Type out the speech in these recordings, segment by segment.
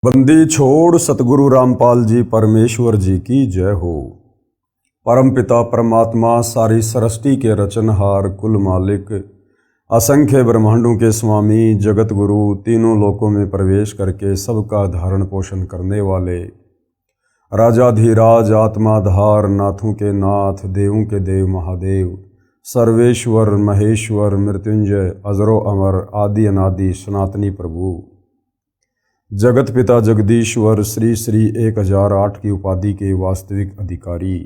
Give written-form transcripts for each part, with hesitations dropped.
बंदी छोड़ सतगुरु रामपाल जी परमेश्वर जी की जय हो। परम पिता परमात्मा सारी सृष्टि के रचनहार कुल मालिक असंख्य ब्रह्मांडों के स्वामी जगत गुरु तीनों लोकों में प्रवेश करके सबका धारण पोषण करने वाले राजाधिराज आत्माधार नाथों के नाथ देवों के देव महादेव सर्वेश्वर महेश्वर मृत्युंजय अजरो अमर आदि अनादि सनातनी प्रभु जगत पिता जगदीश्वर श्री श्री 1008 की उपाधि के वास्तविक अधिकारी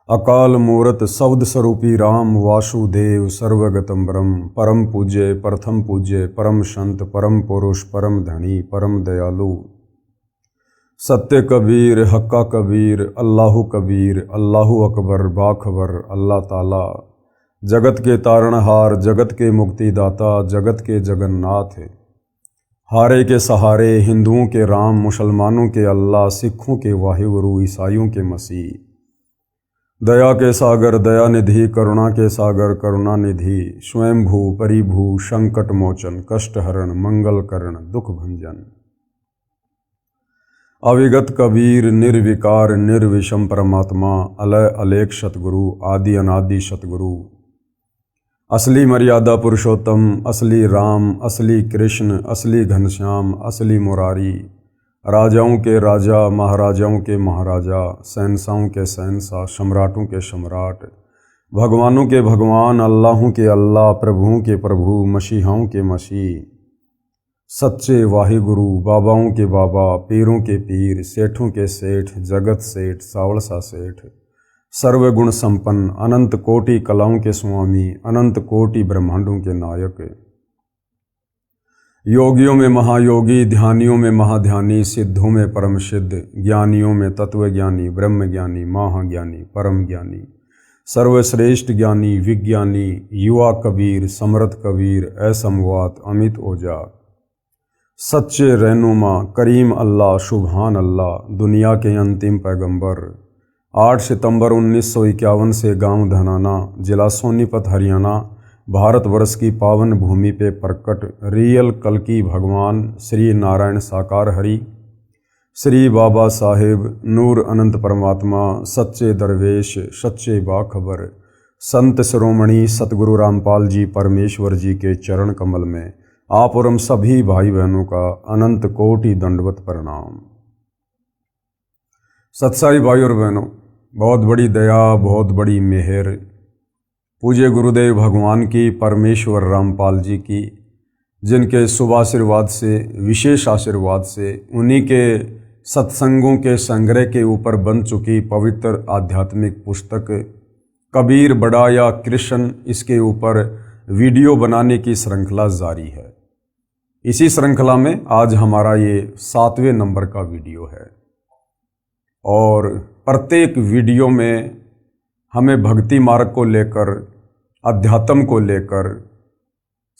अकाल मूरत शब्द स्वरूपी राम वासुदेव सर्वगतम ब्रह्म परम पूज्य प्रथम पूज्य परम संत परम पुरुष परम धनी परम दयालु सत्य कबीर हक्का कबीर अल्लाहु कबीर अल्लाहु अकबर बाखबर अल्लाह ताला जगत के तारणहार जगत के मुक्तिदाता जगत के जगन्नाथ हारे के सहारे हिंदुओं के राम मुसलमानों के अल्लाह सिखों के वाहिगुरु ईसाइयों के मसीह दया के सागर दया निधि करुणा के सागर करुणा निधि स्वयंभू परिभू संकट मोचन कष्ट हरण मंगल करण दुख भंजन अविगत कबीर निर्विकार निर्विषम परमात्मा अलय अलेख सतगुरु आदि अनादि सतगुरु असली मर्यादा पुरुषोत्तम असली राम असली कृष्ण असली घनश्याम असली मुरारी राजाओं के राजा महाराजाओं के महाराजा शहंशाहों के शहंशाह सम्राटों के सम्राट भगवानों के भगवान अल्लाहों के अल्लाह प्रभुओं के प्रभु मसीहाओं के मसीह सच्चे वाहिगुरु बाबाओं के बाबा पीरों के पीर सेठों के सेठ जगत सेठ सावलसा सेठ सर्वगुण संपन्न अनंत कोटि कलाओं के स्वामी अनंत कोटि ब्रह्मांडों के नायक योगियों में महायोगी ध्यानियों में महाध्यानी सिद्धों में परम सिद्ध ज्ञानियों में तत्वज्ञानी ब्रह्म ज्ञानी महाज्ञानी परम ज्ञानी सर्वश्रेष्ठ ज्ञानी विज्ञानी युवा कबीर समर्थ कबीर असमवात अमित ओजा सच्चे रहनुमा करीम अल्लाह सुभान अल्लाह दुनिया के अंतिम पैगंबर 8 सितंबर 1951 से गांव धनाना जिला सोनीपत हरियाणा भारतवर्ष की पावन भूमि पे प्रकट रियल कल्कि भगवान श्री नारायण साकार हरि श्री बाबा साहेब नूर अनंत परमात्मा सच्चे दरवेश सच्चे बाखबर संत शिरोमणि सतगुरु रामपाल जी परमेश्वर जी के चरण कमल में आप और हम सभी भाई बहनों का अनंत कोटि दंडवत प्रणाम। सत्साई भाई और बहनों, बहुत बड़ी दया बहुत बड़ी मेहर पूज्य गुरुदेव भगवान की परमेश्वर रामपाल जी की जिनके शुभ आशीर्वाद से विशेष आशीर्वाद से उन्हीं के सत्संगों के संग्रह के ऊपर बन चुकी पवित्र आध्यात्मिक पुस्तक कबीर बड़ा या कृष्ण इसके ऊपर वीडियो बनाने की श्रृंखला जारी है। इसी श्रृंखला में आज हमारा ये 7वें नंबर का वीडियो है और प्रत्येक वीडियो में हमें भक्ति मार्ग को लेकर अध्यात्म को लेकर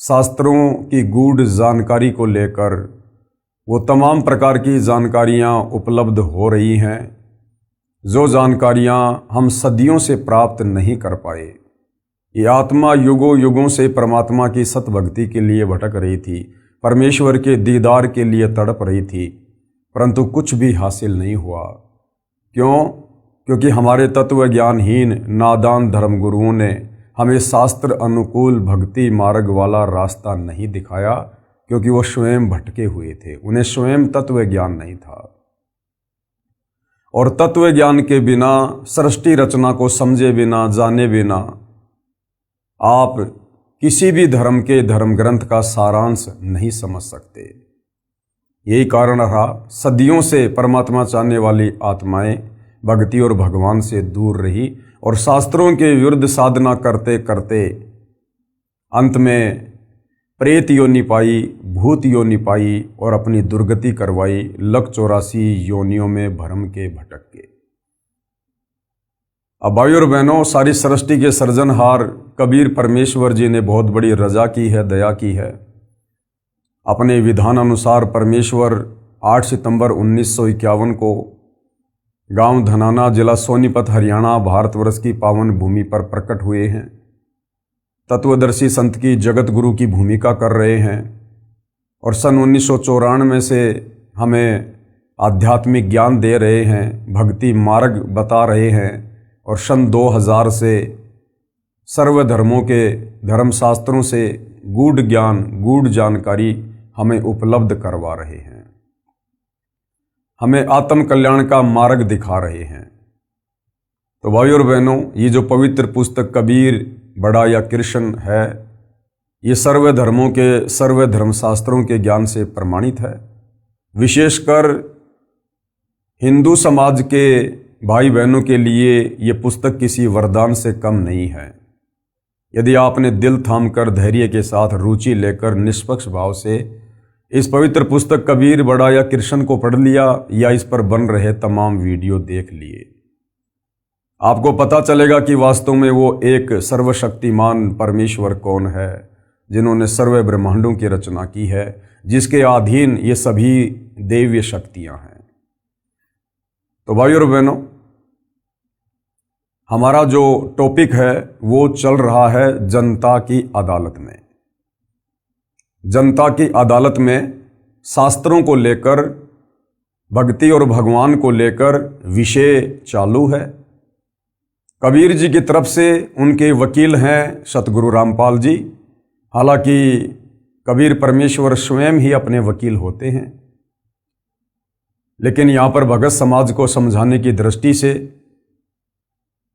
शास्त्रों की गूढ़ जानकारी को लेकर वो तमाम प्रकार की जानकारियाँ उपलब्ध हो रही हैं जो जानकारियाँ हम सदियों से प्राप्त नहीं कर पाए। ये आत्मा युगों युगों से परमात्मा की सतभक्ति के लिए भटक रही थी, परमेश्वर के दीदार के लिए तड़प रही थी, परंतु कुछ भी हासिल नहीं हुआ। क्यों? क्योंकि हमारे तत्व ज्ञानहीन नादान धर्मगुरुओं ने हमें शास्त्र अनुकूल भक्ति मार्ग वाला रास्ता नहीं दिखाया, क्योंकि वो स्वयं भटके हुए थे, उन्हें स्वयं तत्व ज्ञान नहीं था। और तत्व ज्ञान के बिना सृष्टि रचना को समझे बिना जाने बिना आप किसी भी धर्म के धर्म ग्रंथ का सारांश नहीं समझ सकते। यही कारण रहा सदियों से परमात्मा चाहने वाली आत्माएं भक्ति और भगवान से दूर रही और शास्त्रों के विरुद्ध साधना करते करते अंत में प्रेत योनि पाई, भूत योनि पाई और अपनी दुर्गति करवाई, लक 84 योनियों में भ्रम के भटक के। अब भाई और बहनों, सारी सृष्टि के सृजनहार कबीर परमेश्वर जी ने बहुत बड़ी रजा की है, दया की है। अपने विधान अनुसार परमेश्वर 8 सितंबर 1951 को गांव धनाना जिला सोनीपत हरियाणा भारतवर्ष की पावन भूमि पर प्रकट हुए हैं। तत्वदर्शी संत की जगत गुरु की भूमिका कर रहे हैं और सन 1994 से हमें आध्यात्मिक ज्ञान दे रहे हैं, भक्ति मार्ग बता रहे हैं, और सन 2000 से सर्वधर्मों के धर्मशास्त्रों से गूढ़ ज्ञान, गूढ़ जानकारी हमें उपलब्ध करवा रहे हैं, हमें आत्म कल्याण का मार्ग दिखा रहे हैं। तो भाइयों और बहनों, ये जो पवित्र पुस्तक कबीर बड़ा या कृष्ण है, ये सर्व धर्मों के, सर्व धर्मशास्त्रों के ज्ञान से प्रमाणित है। विशेषकर हिंदू समाज के भाई बहनों के लिए ये पुस्तक किसी वरदान से कम नहीं है। यदि आपने दिल थामकर, धैर्य के साथ, रुचि लेकर, निष्पक्ष भाव से इस पवित्र पुस्तक कबीर बड़ा या कृष्ण को पढ़ लिया या इस पर बन रहे तमाम वीडियो देख लिए, आपको पता चलेगा कि वास्तव में वो एक सर्वशक्तिमान परमेश्वर कौन है, जिन्होंने सर्व ब्रह्मांडों की रचना की है, जिसके अधीन ये सभी दैवीय शक्तियां हैं। तो भाइयों और बहनों, हमारा जो टॉपिक है वो चल रहा है जनता की अदालत में। जनता की अदालत में शास्त्रों को लेकर, भक्ति और भगवान को लेकर विषय चालू है। कबीर जी की तरफ से उनके वकील हैं सतगुरु रामपाल जी। हालांकि कबीर परमेश्वर स्वयं ही अपने वकील होते हैं, लेकिन यहाँ पर भगत समाज को समझाने की दृष्टि से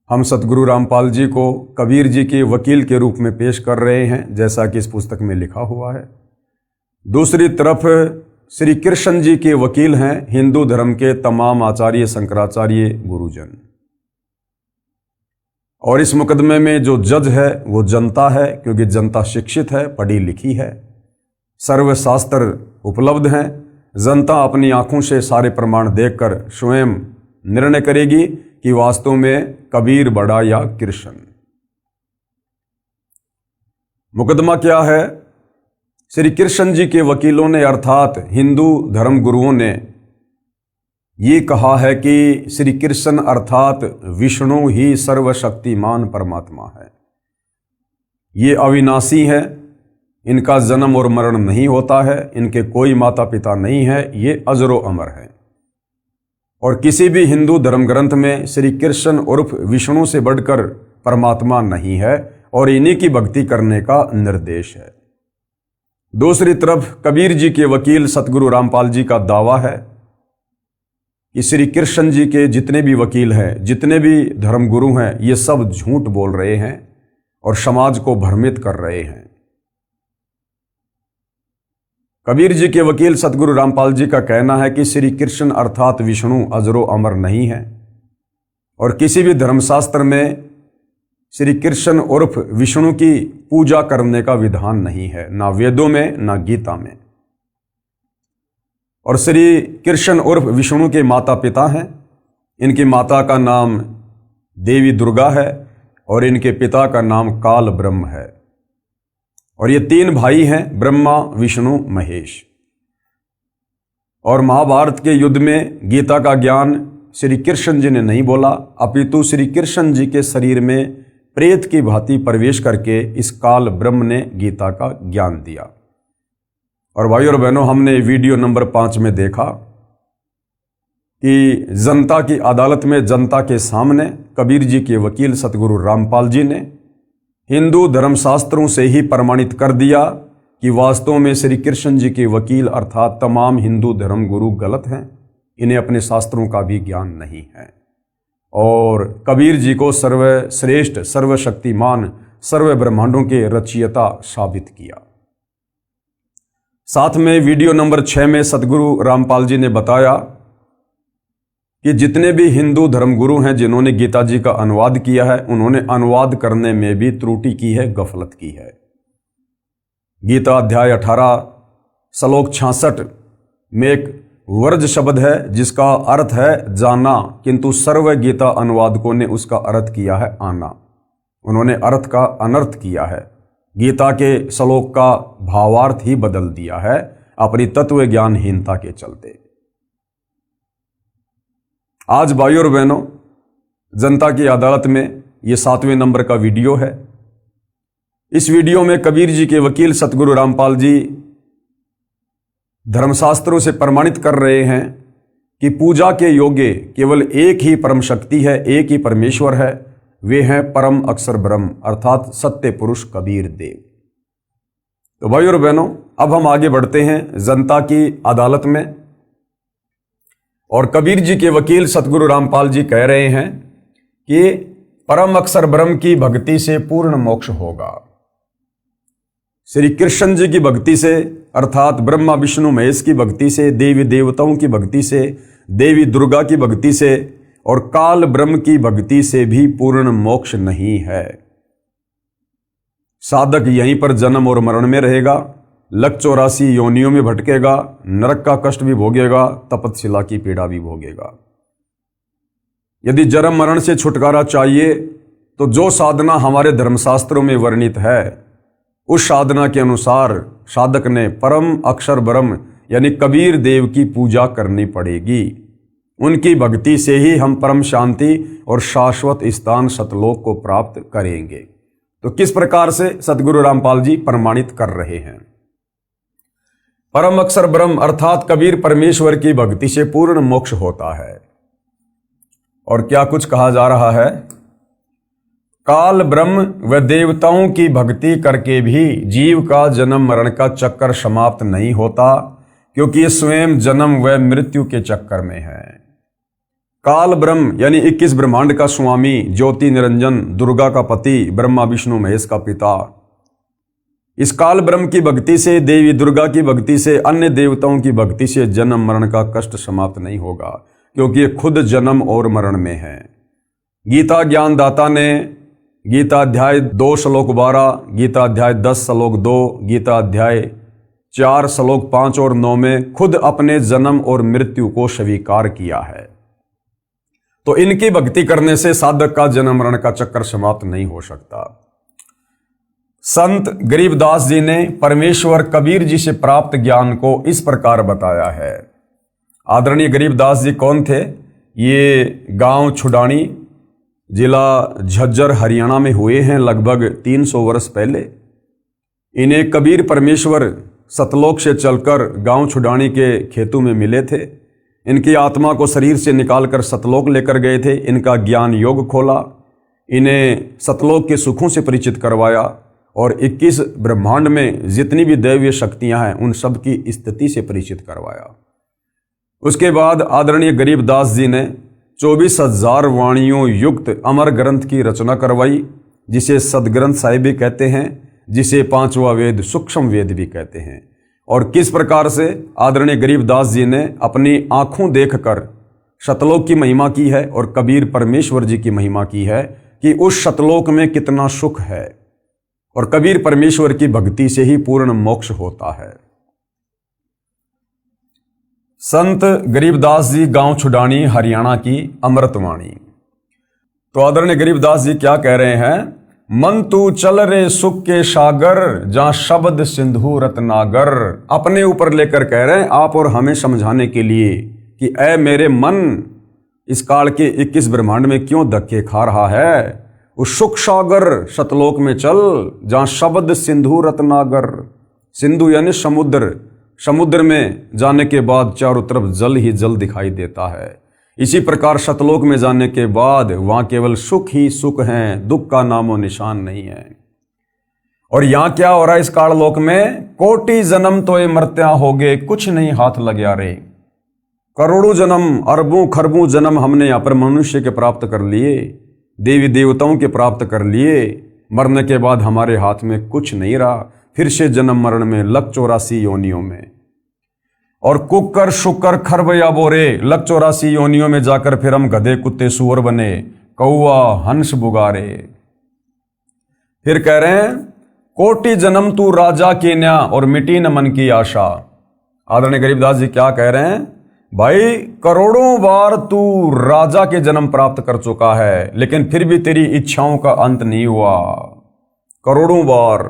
हम सतगुरु रामपाल जी को कबीर जी के वकील के रूप में पेश कर रहे हैं, जैसा कि इस पुस्तक में लिखा हुआ है। दूसरी तरफ श्री कृष्ण जी के वकील हैं हिंदू धर्म के तमाम आचार्य, शंकराचार्य, गुरुजन। और इस मुकदमे में जो जज है वो जनता है, क्योंकि जनता शिक्षित है, पढ़ी लिखी है, सर्वशास्त्र उपलब्ध हैं। जनता अपनी आंखों से सारे प्रमाण देखकर स्वयं निर्णय करेगी कि वास्तव में कबीर बड़ा या कृष्ण। मुकदमा क्या है? श्री कृष्ण जी के वकीलों ने, अर्थात हिंदू धर्म गुरुओं ने ये कहा है कि श्री कृष्ण अर्थात विष्णु ही सर्वशक्तिमान परमात्मा है। ये अविनाशी है, इनका जन्म और मरण नहीं होता है, इनके कोई माता पिता नहीं है, ये अजरो अमर है। और किसी भी हिंदू धर्म ग्रंथ में श्री कृष्ण उर्फ विष्णु से बढ़कर परमात्मा नहीं है, और इन्हीं की भक्ति करने का निर्देश है। दूसरी तरफ कबीर जी के वकील सतगुरु रामपाल जी का दावा है कि श्री कृष्ण जी के जितने भी वकील हैं, जितने भी धर्मगुरु हैं, ये सब झूठ बोल रहे हैं और समाज को भ्रमित कर रहे हैं। कबीर जी के वकील सतगुरु रामपाल जी का कहना है कि श्री कृष्ण अर्थात विष्णु अजरो अमर नहीं है, और किसी भी धर्मशास्त्र में श्री कृष्ण उर्फ विष्णु की पूजा करने का विधान नहीं है, ना वेदों में, ना गीता में। और श्री कृष्ण उर्फ विष्णु के माता पिता हैं। इनकी माता का नाम देवी दुर्गा है और इनके पिता का नाम काल ब्रह्म है। और ये तीन भाई हैं, ब्रह्मा, विष्णु, महेश। और महाभारत के युद्ध में गीता का ज्ञान श्री कृष्ण जी ने नहीं बोला, अपितु श्री कृष्ण जी के शरीर में प्रेत की भांति प्रवेश करके इस काल ब्रह्म ने गीता का ज्ञान दिया। और भाइयों और बहनों, हमने वीडियो नंबर 5 में देखा कि जनता की अदालत में, जनता के सामने कबीर जी के वकील सतगुरु रामपाल जी ने हिंदू धर्मशास्त्रों से ही प्रमाणित कर दिया कि वास्तव में श्री कृष्ण जी के वकील अर्थात तमाम हिंदू धर्म गुरु गलत हैं, इन्हें अपने शास्त्रों का भी ज्ञान नहीं है। और कबीर जी को सर्वश्रेष्ठ, सर्वशक्तिमान, सर्व ब्रह्मांडों के रचयिता साबित किया। साथ में वीडियो नंबर 6 में सतगुरु रामपाल जी ने बताया कि जितने भी हिंदू धर्मगुरु हैं जिन्होंने गीता जी का अनुवाद किया है, उन्होंने अनुवाद करने में भी त्रुटि की है, गफलत की है। गीता अध्याय 18 श्लोक 66 में एक वर्ज शब्द है जिसका अर्थ है जाना, किंतु सर्व गीता अनुवादकों ने उसका अर्थ किया है आना। उन्होंने अर्थ का अनर्थ किया है, गीता के श्लोक का भावार्थ ही बदल दिया है अपनी तत्व ज्ञानहीनता के चलते। आज भाइयों और बहनों, जनता की अदालत में ये 7वें नंबर का वीडियो है। इस वीडियो में कबीर जी के वकील सतगुरु रामपाल जी धर्मशास्त्रों से प्रमाणित कर रहे हैं कि पूजा के योग्य केवल एक ही परम शक्ति है, एक ही परमेश्वर है, वे हैं परम अक्षर ब्रह्म अर्थात सत्य पुरुष कबीर देव। तो भाई और बहनों, अब हम आगे बढ़ते हैं जनता की अदालत में। और कबीर जी के वकील सतगुरु रामपाल जी कह रहे हैं कि परम अक्षर ब्रह्म की भक्ति से पूर्ण मोक्ष होगा। श्री कृष्ण जी की भक्ति से अर्थात ब्रह्मा विष्णु महेश की भक्ति से, देवी देवताओं की भक्ति से, देवी दुर्गा की भक्ति से और काल ब्रह्म की भक्ति से भी पूर्ण मोक्ष नहीं है। साधक यहीं पर जन्म और मरण में रहेगा, लक 84 योनियों में भटकेगा, नरक का कष्ट भी भोगेगा, तपतशिला की पीड़ा भी भोगेगा। यदि जन्म मरण से छुटकारा चाहिए तो जो साधना हमारे धर्मशास्त्रों में वर्णित है उस साधना के अनुसार साधक ने परम अक्षर ब्रह्म यानी कबीर देव की पूजा करनी पड़ेगी। उनकी भक्ति से ही हम परम शांति और शाश्वत स्थान सतलोक को प्राप्त करेंगे। तो किस प्रकार से सतगुरु रामपाल जी प्रमाणित कर रहे हैं? परम अक्षर ब्रह्म अर्थात कबीर परमेश्वर की भक्ति से पूर्ण मोक्ष होता है। और क्या कुछ कहा जा रहा है? काल ब्रह्म व देवताओं की भक्ति करके भी जीव का जन्म मरण का चक्कर समाप्त नहीं होता, क्योंकि ये स्वयं जन्म व मृत्यु के चक्कर में है। काल ब्रह्म यानी 21 ब्रह्मांड का स्वामी, ज्योति निरंजन, दुर्गा का पति, ब्रह्मा विष्णु महेश का पिता। इस काल ब्रह्म की भक्ति से, देवी दुर्गा की भक्ति से, अन्य देवताओं की भक्ति से जन्म मरण का कष्ट समाप्त नहीं होगा, क्योंकि ये खुद जन्म और मरण में है। गीता ज्ञानदाता ने गीता अध्याय 2 श्लोक 12, गीता अध्याय 10 श्लोक 2, गीता अध्याय 4 श्लोक 5 और 9 में खुद अपने जन्म और मृत्यु को स्वीकार किया है। तो इनकी भक्ति करने से साधक का जन्म मरण का चक्कर समाप्त नहीं हो सकता। संत गरीबदास जी ने परमेश्वर कबीर जी से प्राप्त ज्ञान को इस प्रकार बताया है। आदरणीय गरीबदास जी कौन थे? ये गांव छुडानी, जिला झज्जर, हरियाणा में हुए हैं लगभग 300 वर्ष पहले। इन्हें कबीर परमेश्वर सतलोक से चलकर गांव छुडानी के खेतों में मिले थे। इनकी आत्मा को शरीर से निकालकर सतलोक लेकर गए थे। इनका ज्ञान योग खोला, इन्हें सतलोक के सुखों से परिचित करवाया और 21 ब्रह्मांड में जितनी भी दैवीय शक्तियां हैं उन सब की स्थिति से परिचित करवाया। उसके बाद आदरणीय गरीबदास जी ने 24,000 वाणियों युक्त अमर ग्रंथ की रचना करवाई, जिसे सदग्रंथ साहिब भी कहते हैं, जिसे 5वां वेद सूक्ष्म वेद भी कहते हैं। और किस प्रकार से आदरणीय गरीबदास जी ने अपनी आंखों देखकर सतलोक की महिमा की है और कबीर परमेश्वर जी की महिमा की है कि उस सतलोक में कितना सुख है। और कबीर परमेश्वर की भक्ति से ही पूर्ण मोक्ष होता है। संत गरीबदास जी गांव छुडानी, हरियाणा की अमृतवाणी। तो आदरणीय गरीबदास जी क्या कह रहे हैं? मन तू चल रे सुख के सागर, जहां शब्द सिंधु रत्नागर। अपने ऊपर लेकर कह रहे हैं आप और हमें समझाने के लिए कि ऐ मेरे मन, इस काल के 21 ब्रह्मांड में क्यों धक्के खा रहा है? उस सुख सागर सतलोक में चल, जहां शब्द सिंधु रत्नागर। सिंधु यानी समुद्र, समुद्र में जाने के बाद चारों तरफ जल ही जल दिखाई देता है। इसी प्रकार सतलोक में जाने के बाद वहां केवल सुख ही सुख हैं, दुख का नामो निशान नहीं है। और यहां क्या हो रहा है इस काललोक में? कोटि जन्म तो ये मर्त्या हो गए, कुछ नहीं हाथ लग रहे। करोड़ों जन्म, अरबों खरबों जन्म हमने यहाँ पर मनुष्य के प्राप्त कर लिए, देवी देवताओं के प्राप्त कर लिए। मरने के बाद हमारे हाथ में कुछ नहीं रहा, फिर से जन्म मरण में लक 84 योनियों में। और कुकर शुकर खरबया बोरे, लक 84 योनियों में जाकर फिर हम गधे कुत्ते सुअर बने, कौआ हंस बुगारे। फिर कह रहे हैं कोटि जन्म तू राजा के न्या और मिटी न मन की आशा। आदरणीय गरीबदास जी क्या कह रहे हैं? भाई करोड़ों बार तू राजा के जन्म प्राप्त कर चुका है, लेकिन फिर भी तेरी इच्छाओं का अंत नहीं हुआ। करोड़ों बार।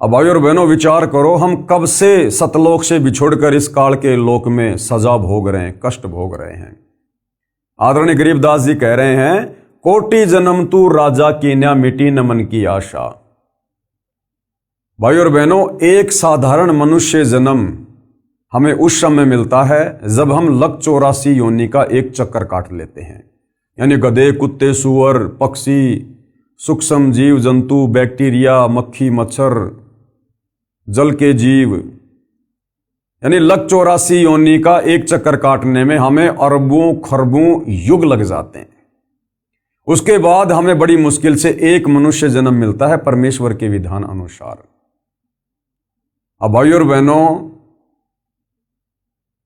अब भाई और बहनों विचार करो, हम कब से सतलोक से बिछोड़कर इस काल के लोक में सजा भोग रहे हैं, कष्ट भोग रहे हैं। आदरणीय गरीबदास जी कह रहे हैं कोटि जन्म तू राजा की न्या मिटी न मन की आशा। भाई और बहनों, एक साधारण मनुष्य जन्म हमें उस समय मिलता है जब हम लक 84 योनि का एक चक्कर काट लेते हैं। यानी गधे, कुत्ते, सूअर, पक्षी, सूक्ष्म जीव जंतु, बैक्टीरिया, मक्खी, मच्छर, जल के जीव, यानी लक 84 योनि का एक चक्कर काटने में हमें अरबों खरबों युग लग जाते हैं। उसके बाद हमें बड़ी मुश्किल से एक मनुष्य जन्म मिलता है परमेश्वर के विधान अनुसार। अब भाइयों और बहनों,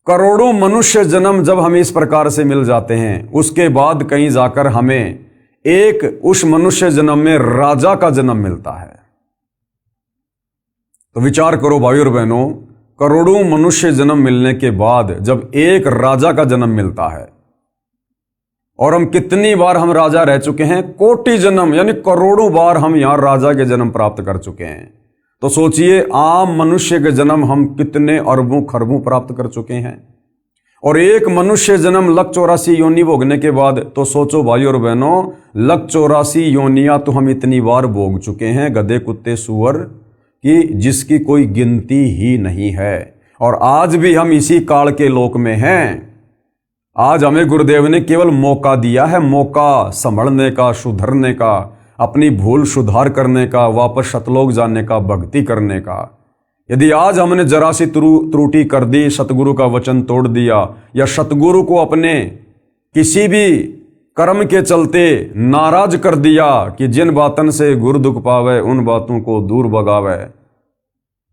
करोड़ों मनुष्य जन्म जब हमें इस प्रकार से मिल जाते हैं, उसके बाद कहीं जाकर हमें एक उस मनुष्य जन्म में राजा का जन्म मिलता है। तो विचार करो भाइयों और बहनों, करोड़ों मनुष्य जन्म मिलने के बाद जब एक राजा का जन्म मिलता है, और हम कितनी बार हम राजा रह चुके हैं, कोटि जन्म यानी करोड़ों बार हम यहां राजा के जन्म प्राप्त कर चुके हैं। तो सोचिए आम मनुष्य के जन्म हम कितने अरबों खरबों प्राप्त कर चुके हैं, और एक मनुष्य जन्म लक 84 योनि भोगने के बाद तो सोचो भाइयों और बहनों, लक 84 योनियां तो हम इतनी बार भोग चुके हैं, गधे, कुत्ते, सूअर की, जिसकी कोई गिनती ही नहीं है। और आज भी हम इसी काल के लोक में हैं। आज हमें गुरुदेव ने केवल मौका दिया है, मौका संभलने का, सुधरने का, अपनी भूल सुधार करने का, वापस सतलोक जाने का, भक्ति करने का। यदि आज हमने जरा सी त्रुटि कर दी, सतगुरु का वचन तोड़ दिया, या सतगुरु को अपने किसी भी कर्म के चलते नाराज कर दिया कि जिन बातन से गुरु दुख पावे उन बातों को दूर भगावे,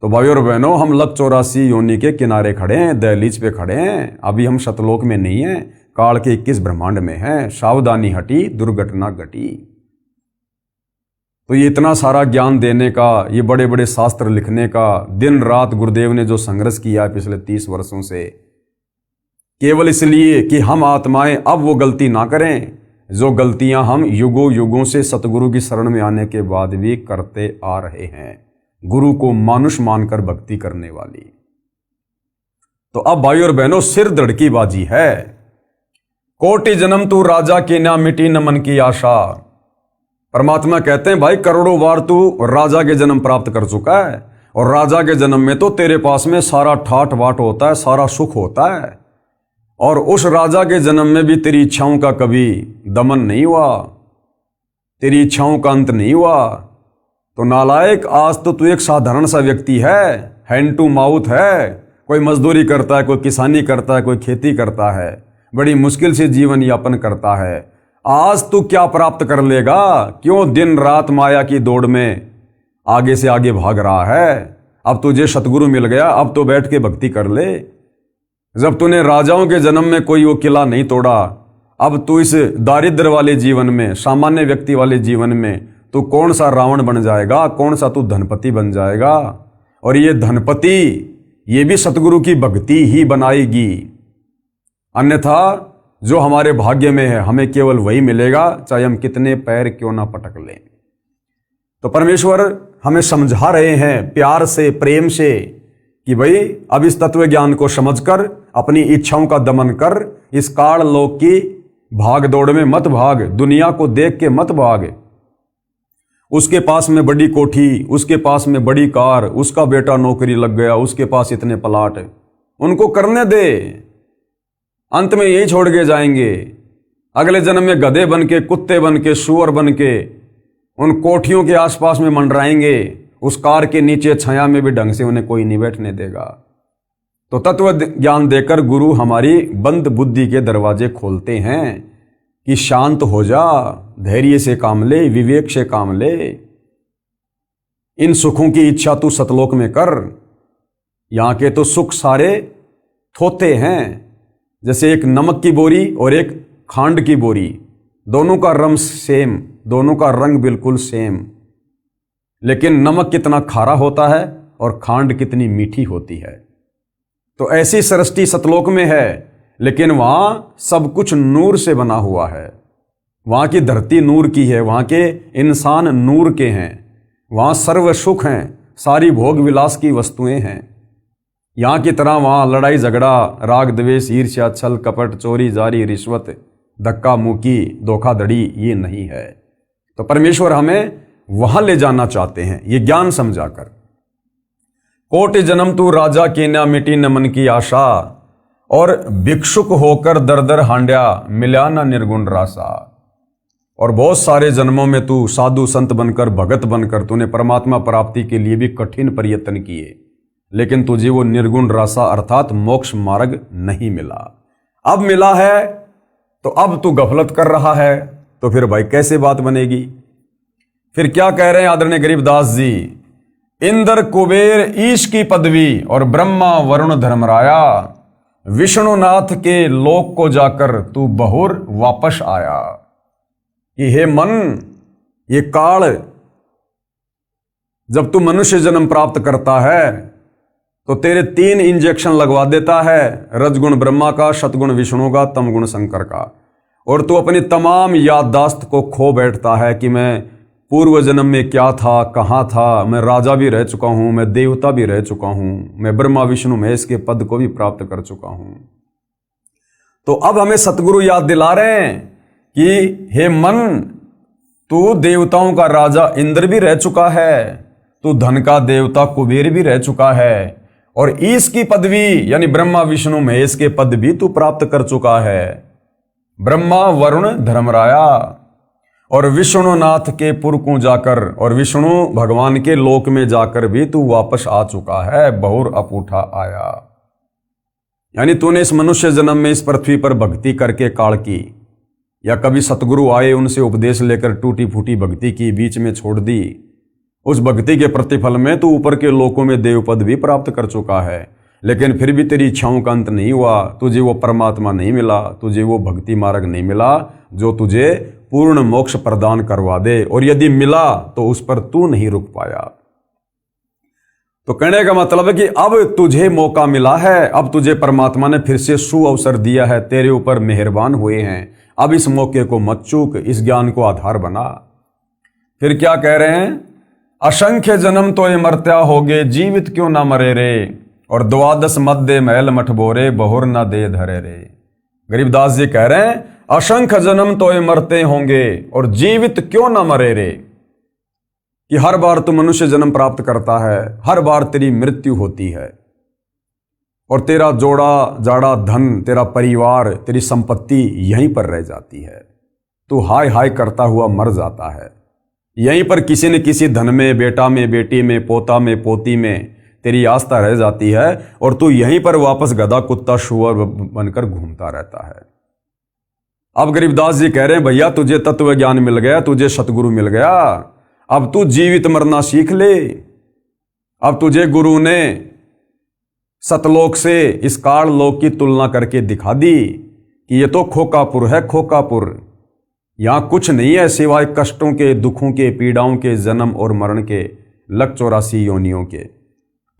तो भाइयों और बहनों, हम लक 84 योनि के किनारे खड़े हैं, दहलीज पे खड़े हैं। अभी हम सतलोक में नहीं हैं, काल के 21 ब्रह्मांड में हैं। सावधानी हटी, दुर्घटना घटी। तो ये इतना सारा ज्ञान देने का, ये बड़े बड़े शास्त्र लिखने का, दिन रात गुरुदेव ने जो संघर्ष किया है पिछले 30 वर्षों से, केवल इसलिए कि हम आत्माएं अब वो गलती ना करें जो गलतियां हम युगों युगों से सतगुरु की शरण में आने के बाद भी करते आ रहे हैं, गुरु को मानुष मानकर भक्ति करने वाली। तो अब भाइयों और बहनों, सिर धड़की बाजी है। कोटि जन्म तू राजा की ना मिटी न मन की आशा। परमात्मा कहते हैं भाई करोड़ों बार तू राजा के जन्म प्राप्त कर चुका है, और राजा के जन्म में तो तेरे पास में सारा ठाट बाट होता है, सारा सुख होता है, और उस राजा के जन्म में भी तेरी इच्छाओं का कभी दमन नहीं हुआ, तेरी इच्छाओं का अंत नहीं हुआ। तो नालायक, आज तो तू एक साधारण सा व्यक्ति है, हैंड टू माउथ है, कोई मजदूरी करता है, कोई किसानी करता है, कोई खेती करता है, बड़ी मुश्किल से जीवन यापन करता है। आज तू क्या प्राप्त कर लेगा? क्यों दिन रात माया की दौड़ में आगे से आगे भाग रहा है? अब तुझे सतगुरु मिल गया, अब तो बैठ के भक्ति कर ले। जब तूने राजाओं के जन्म में कोई वो किला नहीं तोड़ा, अब तू इस दारिद्र वाले जीवन में, सामान्य व्यक्ति वाले जीवन में तू कौन सा रावण बन जाएगा, कौन सा तू धनपति बन जाएगा। और ये धनपति ये भी सतगुरु की भक्ति ही बनाएगी, अन्यथा जो हमारे भाग्य में है हमें केवल वही मिलेगा, चाहे हम कितने पैर क्यों ना पटक लें। तो परमेश्वर हमें समझा रहे हैं प्यार से, प्रेम से, कि भाई अब इस तत्व ज्ञान को समझकर अपनी इच्छाओं का दमन कर, इस काल लोक की भाग दौड़ में मत भाग, दुनिया को देख के मत भाग। उसके पास में बड़ी कोठी, उसके पास में बड़ी कार, उसका बेटा नौकरी लग गया, उसके पास इतने प्लाट, उनको करने दे, अंत में यही छोड़ के जाएंगे। अगले जन्म में गधे बन के, कुत्ते बन के, सूअर बन के उन कोठियों के आसपास में मंडराएंगे, उस कार के नीचे छाया में भी ढंग से उन्हें कोई नहीं बैठने देगा। तो तत्व ज्ञान देकर गुरु हमारी बंद बुद्धि के दरवाजे खोलते हैं कि शांत हो जा, धैर्य से काम ले, विवेक से काम ले, इन सुखों की इच्छा तू सतलोक में कर। यहाँ के तो सुख सारे थोथे हैं, जैसे एक नमक की बोरी और एक खांड की बोरी, दोनों का रंग सेम, दोनों का रंग बिल्कुल सेम, लेकिन नमक कितना खारा होता है और खांड कितनी मीठी होती है। तो ऐसी सृष्टि सतलोक में है, लेकिन वहां सब कुछ नूर से बना हुआ है। वहां की धरती नूर की है, वहां के इंसान नूर के हैं, वहां सर्व सुख हैं, सारी भोग विलास की वस्तुएं हैं। यहाँ की तरह वहां लड़ाई झगड़ा, राग द्वेष, ईर्ष्या, छल कपट, चोरी जारी, रिश्वत, धक्का मुक्की, धोखाधड़ी ये नहीं है। तो परमेश्वर हमें वहां ले जाना चाहते हैं, ये ज्ञान समझाकर। कोटि जन्म तू राजा की न मिटी न मन की आशा, और भिक्षुक होकर दर दर हांड्या मिला न निर्गुण रासा। और बहुत सारे जन्मों में तू साधु संत बनकर भगत बनकर तूने परमात्मा प्राप्ति के लिए भी कठिन प्रयत्न किए, लेकिन तुझे वो निर्गुण रासा अर्थात मोक्ष मार्ग नहीं मिला। अब मिला है तो अब तू गफलत कर रहा है, तो फिर भाई कैसे बात बनेगी। फिर क्या कह रहे हैं आदरणीय गरीबदास जी, इंद्र कुबेर ईश की पदवी और ब्रह्मा वरुण धर्मराया, विष्णुनाथ के लोक को जाकर तू बहुर वापस आया। कि हे मन, ये काल जब तू मनुष्य जन्म प्राप्त करता है तो तेरे 3 इंजेक्शन लगवा देता है, रजगुण ब्रह्मा का, सतगुण विष्णु का, तमगुण शंकर का, और तू अपनी तमाम याददाश्त को खो बैठता है कि मैं पूर्व जन्म में क्या था, कहाँ था, मैं राजा भी रह चुका हूं, मैं देवता भी रह चुका हूं, मैं ब्रह्मा विष्णु महेश के पद को भी प्राप्त कर चुका हूं। तो अब हमें सतगुरु याद दिला रहे हैं कि हे मन, तू देवताओं का राजा इंद्र भी रह चुका है, तू धन का देवता कुबेर भी रह चुका है, और ईश की पदवी यानी ब्रह्मा विष्णु महेश के पद भी तू प्राप्त कर चुका है। ब्रह्मा वरुण धर्मराया और विष्णुनाथ के पुर को जाकर और विष्णु भगवान के लोक में जाकर भी तू वापस आ चुका है, बहुर अपूठा आया। यानी तूने इस मनुष्य जन्म में इस पृथ्वी पर भक्ति करके काल की, या कभी सतगुरु आए उनसे उपदेश लेकर टूटी फूटी भक्ति की, बीच में छोड़ दी, उस भक्ति के प्रतिफल में तू ऊपर के लोकों में देवपद भी प्राप्त कर चुका है, लेकिन फिर भी तेरी इच्छाओं का अंत नहीं हुआ, तुझे वो परमात्मा नहीं मिला, तुझे वो भक्ति मार्ग नहीं मिला जो तुझे पूर्ण मोक्ष प्रदान करवा दे, और यदि मिला तो उस पर तू नहीं रुक पाया। तो कहने का मतलब है कि अब तुझे मौका मिला है, अब तुझे परमात्मा ने फिर से सुअवसर दिया है, तेरे ऊपर मेहरबान हुए हैं, अब इस मौके को मत चूक, इस ज्ञान को आधार बना। फिर क्या कह रहे हैं, असंख्य जन्म तो ये मरत्या होगे, जीवित क्यों ना मरे रे, और 12 मध्य महल मठ बोरे, बहुर ना दे धरे रे। गरीबदास जी कह रहे हैं असंख्य जन्म तो ये मरते होंगे और जीवित क्यों ना मरे रे, कि हर बार तू मनुष्य जन्म प्राप्त करता है, हर बार तेरी मृत्यु होती है, और तेरा जोड़ा जाड़ा धन, तेरा परिवार, तेरी संपत्ति यहीं पर रह जाती है, तू हाय हाय करता हुआ मर जाता है। यहीं पर किसी न किसी धन में, बेटा में, बेटी में, पोता में, पोती में तेरी आस्था रह जाती है, और तू यहीं पर वापस गधा कुत्ता शुअर बनकर घूमता रहता है। अब गरीबदास जी कह रहे हैं भैया तुझे तत्व ज्ञान मिल गया, तुझे सतगुरु मिल गया, अब तू जीवित मरना सीख ले। अब तुझे गुरु ने सतलोक से इस काल लोक की तुलना करके दिखा दी कि ये तो खोकापुर है, खोकापुर, यहां कुछ नहीं है सिवाय कष्टों के, दुखों के, पीड़ाओं के, जन्म और मरण के, लग 84 योनियों के।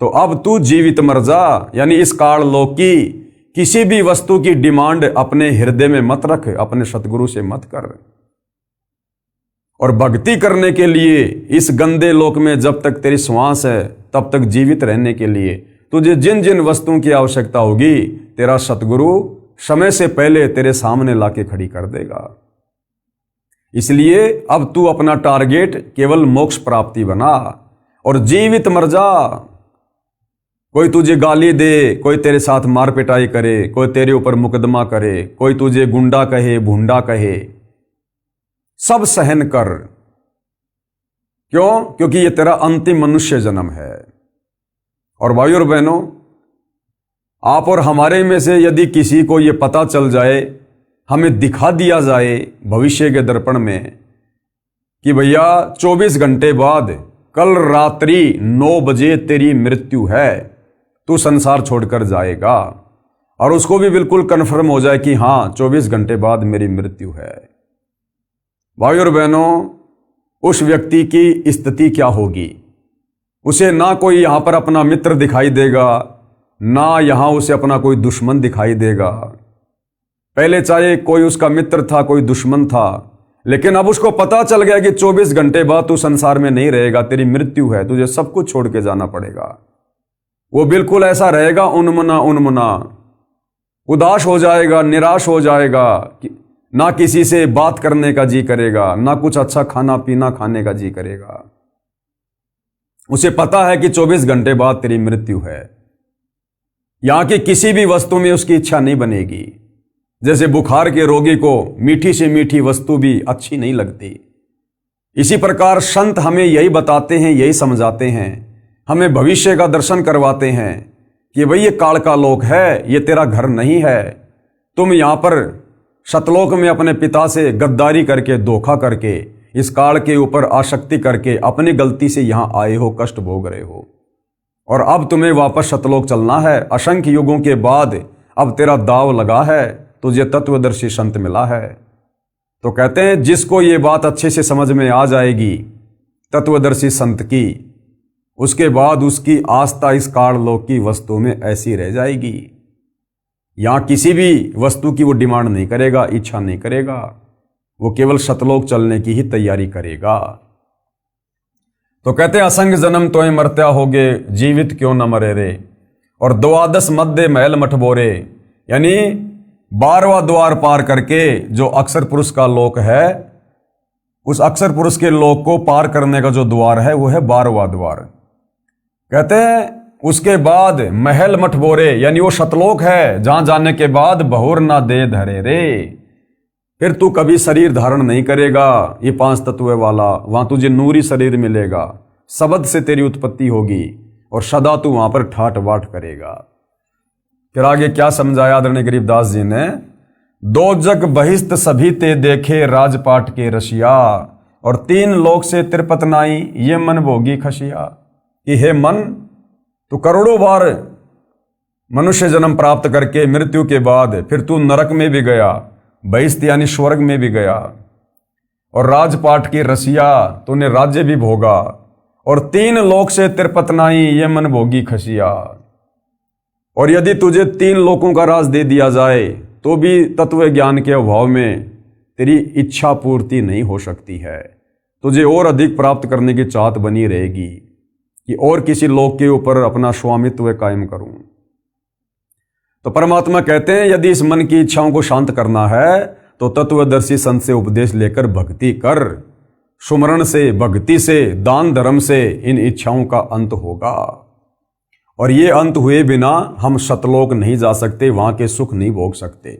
तो अब तू जीवित मर जा, यानी इस काल लोक की किसी भी वस्तु की डिमांड अपने हृदय में मत रख, अपने सतगुरु से मत कर। और भक्ति करने के लिए इस गंदे लोक में जब तक तेरी श्वास है तब तक जीवित रहने के लिए तुझे जिन जिन वस्तुओं की आवश्यकता होगी, तेरा सतगुरु समय से पहले तेरे सामने लाके खड़ी कर देगा। इसलिए अब तू अपना टारगेट केवल मोक्ष प्राप्ति बना और जीवित मर जा। कोई तुझे गाली दे, कोई तेरे साथ मार पिटाई करे, कोई तेरे ऊपर मुकदमा करे, कोई तुझे गुंडा कहे, भूंडा कहे, सब सहन कर। क्यों? क्योंकि ये तेरा अंतिम मनुष्य जन्म है। और भाइयों और बहनों, आप और हमारे में से यदि किसी को ये पता चल जाए, हमें दिखा दिया जाए भविष्य के दर्पण में कि भैया 24 घंटे बाद कल रात्रि 9 बजे तेरी मृत्यु है, तू संसार छोड़कर जाएगा, और उसको भी बिल्कुल कन्फर्म हो जाए कि हाँ 24 घंटे बाद मेरी मृत्यु है, भाइयों और बहनों, उस व्यक्ति की स्थिति क्या होगी? उसे ना कोई यहां पर अपना मित्र दिखाई देगा, ना यहां उसे अपना कोई दुश्मन दिखाई देगा। पहले चाहे कोई उसका मित्र था, कोई दुश्मन था, लेकिन अब उसको पता चल गया कि 24 घंटे बाद तू संसार में नहीं रहेगा, तेरी मृत्यु है, तुझे सब कुछ छोड़ के जाना पड़ेगा। वो बिल्कुल ऐसा रहेगा उन्मना उन्मना, उदास हो जाएगा, निराश हो जाएगा, ना किसी से बात करने का जी करेगा, ना कुछ अच्छा खाना पीना खाने का जी करेगा। उसे पता है कि 24 घंटे बाद तेरी मृत्यु है। यहां की किसी भी वस्तु में उसकी इच्छा नहीं बनेगी। जैसे बुखार के रोगी को मीठी से मीठी वस्तु भी अच्छी नहीं लगती, इसी प्रकार संत हमें यही बताते हैं, यही समझाते हैं, हमें भविष्य का दर्शन करवाते हैं कि भाई ये काल का लोक है, ये तेरा घर नहीं है। तुम यहां पर सतलोक में अपने पिता से गद्दारी करके, धोखा करके, इस काल के ऊपर आसक्ति करके अपनी गलती से यहां आए हो, कष्ट भोग रहे हो, और अब तुम्हें वापस सतलोक चलना है। असंख्य युगों के बाद अब तेरा दाव लगा है, तुझे तत्वदर्शी संत मिला है। तो कहते हैं जिसको ये बात अच्छे से समझ में आ जाएगी तत्वदर्शी संत की, उसके बाद उसकी आस्था इस काल लोक की वस्तु में ऐसी रह जाएगी। यहां किसी भी वस्तु की वो डिमांड नहीं करेगा, इच्छा नहीं करेगा, वो केवल सतलोक चलने की ही तैयारी करेगा। तो कहते हैं असंग जन्म तोय मरत्या होगे, जीवित क्यों न मरे रे। और द्वादश मध्य महल मठबोरे, यानी 12वां द्वार पार करके जो अक्षर पुरुष का लोक है, उस अक्षर पुरुष के लोक को पार करने का जो द्वार है वो है 12वां द्वार। कहते हैं उसके बाद महल मठबोरे, यानी वो सतलोक है जहां जाने के बाद बहुर ना दे धरे रे। फिर तू कभी शरीर धारण नहीं करेगा, ये 5 तत्व वाला, वहां तुझे नूरी शरीर मिलेगा, शब्द से तेरी उत्पत्ति होगी और सदा तू वहां पर ठाट बाट करेगा। फिर आगे क्या समझाया आदरणीय गरीबदास जी ने, दो जग बहिस्त सभी ते देखे राजपाट के रशिया, और 3 लोक से तिरपत नाई ये मन भोगी खशिया। कि हे मन, तू करोड़ों बार मनुष्य जन्म प्राप्त करके मृत्यु के बाद फिर तू नरक में भी गया, बहिस्त यानी स्वर्ग में भी गया, और राजपाट की रसिया, तूने राज्य भी भोगा, और 3 लोक से तिरपत नाई ये मन भोगी खसिया। और यदि तुझे 3 लोकों का राज दे दिया जाए तो भी तत्व ज्ञान के अभाव में तेरी इच्छा पूर्ति नहीं हो सकती है, तुझे और अधिक प्राप्त करने की चाहत बनी रहेगी कि और किसी लोक के ऊपर अपना स्वामित्व कायम करूं। तो परमात्मा कहते हैं यदि इस मन की इच्छाओं को शांत करना है तो तत्वदर्शी संत से उपदेश लेकर भक्ति कर। सुमरण से, भक्ति से, दान धर्म से इन इच्छाओं का अंत होगा, और ये अंत हुए बिना हम सतलोक नहीं जा सकते, वहां के सुख नहीं भोग सकते।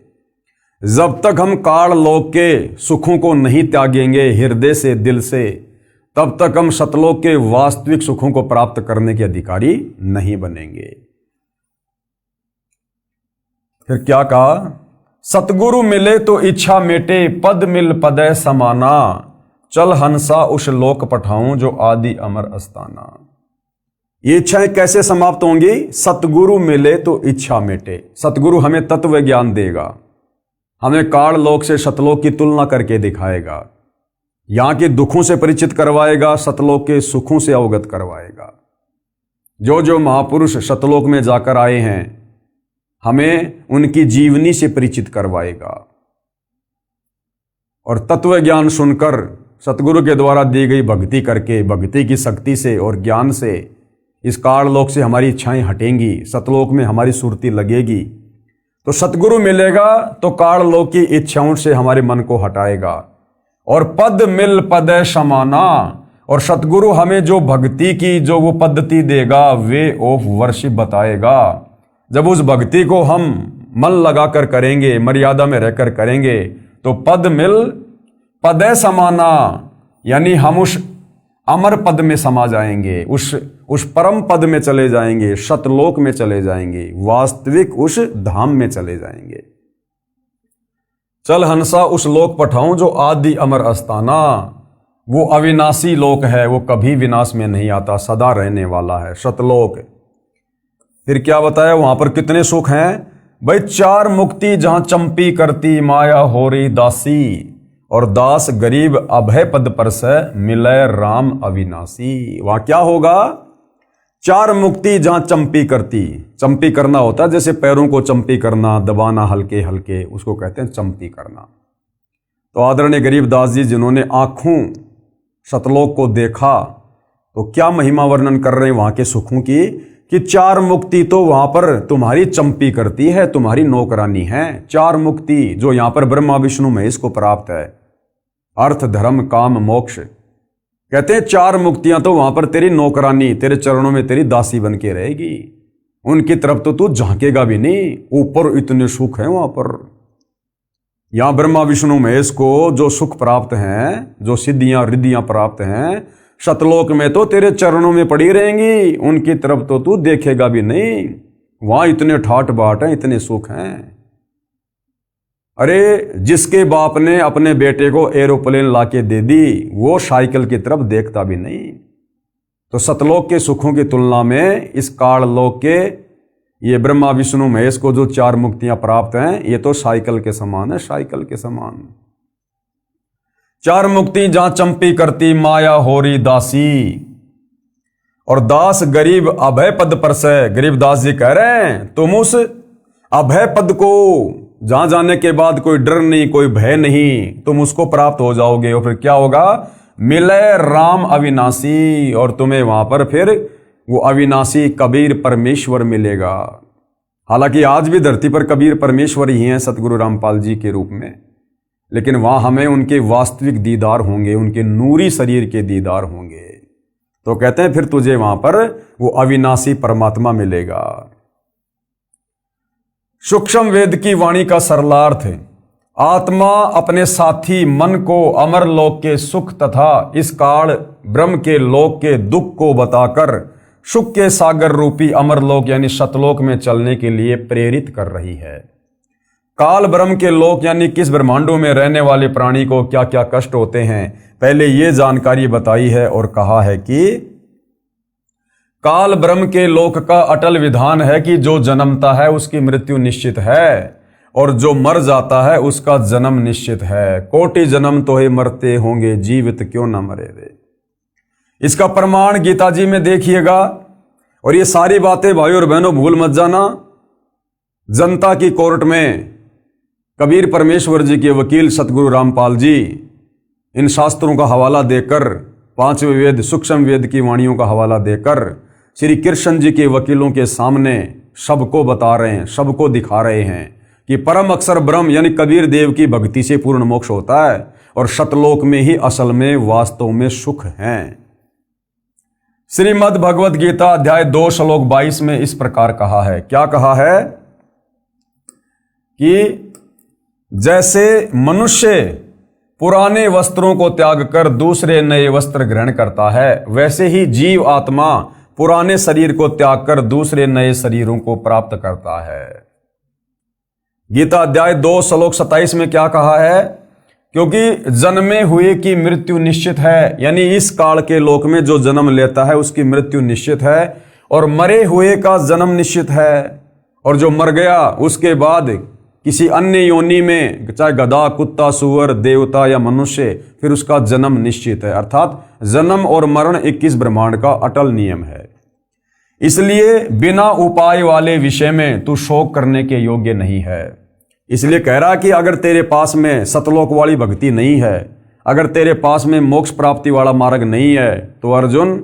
जब तक हम काल लोक के सुखों को नहीं त्यागेंगे हृदय से, दिल से, तब तक हम सतलोक के वास्तविक सुखों को प्राप्त करने के अधिकारी नहीं बनेंगे। फिर क्या कहा, सतगुरु मिले तो इच्छा मेटे, पद मिल पदय समाना, चल हंसा उस लोक पठाऊं जो आदि अमर अस्ताना। ये इच्छाएं कैसे समाप्त होंगी? सतगुरु मिले तो इच्छा मेटे। सतगुरु हमें तत्व ज्ञान देगा, हमें काल लोक से सतलोक की तुलना करके दिखाएगा, यहां के दुखों से परिचित करवाएगा, सतलोक के सुखों से अवगत करवाएगा। जो जो महापुरुष सतलोक में जाकर आए हैं हमें उनकी जीवनी से परिचित करवाएगा, और तत्व ज्ञान सुनकर सतगुरु के द्वारा दी गई भक्ति करके, भक्ति की शक्ति से और ज्ञान से इस काल लोक से हमारी इच्छाएं हटेंगी, सतलोक में हमारी सुरती लगेगी। तो सतगुरु मिलेगा तो काल लोक की इच्छाओं से हमारे मन को हटाएगा, और पद मिल पदय समाना, और सतगुरु हमें जो भक्ति की जो वो पद्धति देगा, वे ऑफ वर्शिप बताएगा। जब उस भक्ति को हम मन लगाकर करेंगे, मर्यादा में रहकर करेंगे, तो पद मिल पदय समाना, यानी हम उस अमर पद में समा जाएंगे, उस परम पद में चले जाएंगे, सतलोक में चले जाएंगे, वास्तविक उस धाम में चले जाएंगे। चल हंसा उस लोक पठाऊं जो आदि अमर अस्ताना, वो अविनाशी लोक है, वो कभी विनाश में नहीं आता, सदा रहने वाला है, सतलोक। फिर क्या बताया वहां पर कितने सुख हैं भाई? 4 मुक्ति जहां चंपी करती माया होरी दासी, और दास गरीब अभय पद पर से मिलय राम अविनाशी। वहां क्या होगा? 4 मुक्ति जहां चंपी करती, चंपी करना होता है जैसे पैरों को चंपी करना, दबाना हल्के हल्के, उसको कहते हैं चंपी करना। तो आदरणीय गरीबदास जी जिन्होंने आंखों सतलोक को देखा, तो क्या महिमा वर्णन कर रहे हैं वहां के सुखों की, कि 4 मुक्ति तो वहां पर तुम्हारी चंपी करती है, तुम्हारी नौकरानी है। 4 मुक्ति जो यहां पर ब्रह्मा विष्णु महेश को प्राप्त है, अर्थ धर्म काम मोक्ष, कहते हैं 4 मुक्तियां तो वहां पर तेरी नौकरानी, तेरे चरणों में तेरी दासी बन के रहेगी, उनकी तरफ तो तू झांकेगा भी नहीं। ऊपर इतने सुख हैं वहां पर। यहां ब्रह्मा विष्णु महेश को जो सुख प्राप्त हैं, जो सिद्धियां रिद्धियां प्राप्त हैं, सतलोक में तो तेरे चरणों में पड़ी रहेंगी, उनकी तरफ तो तू देखेगा भी नहीं। वहां इतने ठाट बाट हैं, इतने सुख हैं। अरे जिसके बाप ने अपने बेटे को एरोप्लेन लाके दे दी, वो साइकिल की तरफ देखता भी नहीं। तो सतलोक के सुखों की तुलना में इस काल लोक के ये ब्रह्मा विष्णु महेश को जो 4 मुक्तियां प्राप्त हैं, ये तो साइकिल के समान है, साइकिल के समान। 4 मुक्ति जहां चंपी करती माया होरी दासी, और दास गरीब अभय पद पर से। गरीब दास जी कह रहे हैं तुम उस अभय पद को, जहां जाने के बाद कोई डर नहीं, कोई भय नहीं, तुम उसको प्राप्त हो जाओगे। और फिर क्या होगा? मिले राम अविनाशी, और तुम्हें वहां पर फिर वो अविनाशी कबीर परमेश्वर मिलेगा। हालांकि आज भी धरती पर कबीर परमेश्वर ही हैं सतगुरु रामपाल जी के रूप में, लेकिन वहां हमें उनके वास्तविक दीदार होंगे, उनके नूरी शरीर के दीदार होंगे। तो कहते हैं फिर तुझे वहां पर वो अविनाशी परमात्मा मिलेगा। सूक्ष्म वेद की वाणी का सरलार्थ है, आत्मा अपने साथी मन को अमर लोक के सुख तथा इस काल ब्रह्म के लोक के दुख को बताकर सुख के सागर रूपी अमर लोक यानी सतलोक में चलने के लिए प्रेरित कर रही है। काल ब्रह्म के लोक यानी किस ब्रह्मांडों में रहने वाले प्राणी को क्या क्या कष्ट होते हैं, पहले ये जानकारी बताई है और कहा है कि काल ब्रह्म के लोक का अटल विधान है कि जो जन्मता है उसकी मृत्यु निश्चित है, और जो मर जाता है उसका जन्म निश्चित है। कोटि जन्म तो ही मरते होंगे, जीवित क्यों ना मरे रे। इसका प्रमाण गीता जी में देखिएगा। और ये सारी बातें भाइयों और बहनों भूल मत जाना। जनता की कोर्ट में कबीर परमेश्वर जी के वकील सतगुरु रामपाल जी इन शास्त्रों का हवाला देकर, 5वें वेद सूक्ष्म वेद की वाणियों का हवाला देकर श्री कृष्ण जी के वकीलों के सामने सबको बता रहे हैं, सबको दिखा रहे हैं कि परम अक्षर ब्रह्म यानी कबीर देव की भक्ति से पूर्ण मोक्ष होता है, और सतलोक में ही असल में वास्तव में सुख है। श्रीमद् भगवद गीता अध्याय 2 श्लोक 22 में इस प्रकार कहा है। क्या कहा है? कि जैसे मनुष्य पुराने वस्त्रों को त्याग कर दूसरे नए वस्त्र ग्रहण करता है, वैसे ही जीव आत्मा पुराने शरीर को त्याग कर दूसरे नए शरीरों को प्राप्त करता है। गीता अध्याय 2 श्लोक 27 में क्या कहा है? क्योंकि जन्मे हुए की मृत्यु निश्चित है, यानी इस काल के लोक में जो जन्म लेता है उसकी मृत्यु निश्चित है, और मरे हुए का जन्म निश्चित है, और जो मर गया उसके बाद किसी अन्य योनि में, चाहे गधा, कुत्ता, सुअर, देवता या मनुष्य, फिर उसका जन्म निश्चित है। अर्थात जन्म और मरण 21 ब्रह्मांड का अटल नियम है। इसलिए बिना उपाय वाले विषय में तू शोक करने के योग्य नहीं है। इसलिए कह रहा कि अगर तेरे पास में सतलोक वाली भक्ति नहीं है, अगर तेरे पास में मोक्ष प्राप्ति वाला मार्ग नहीं है, तो अर्जुन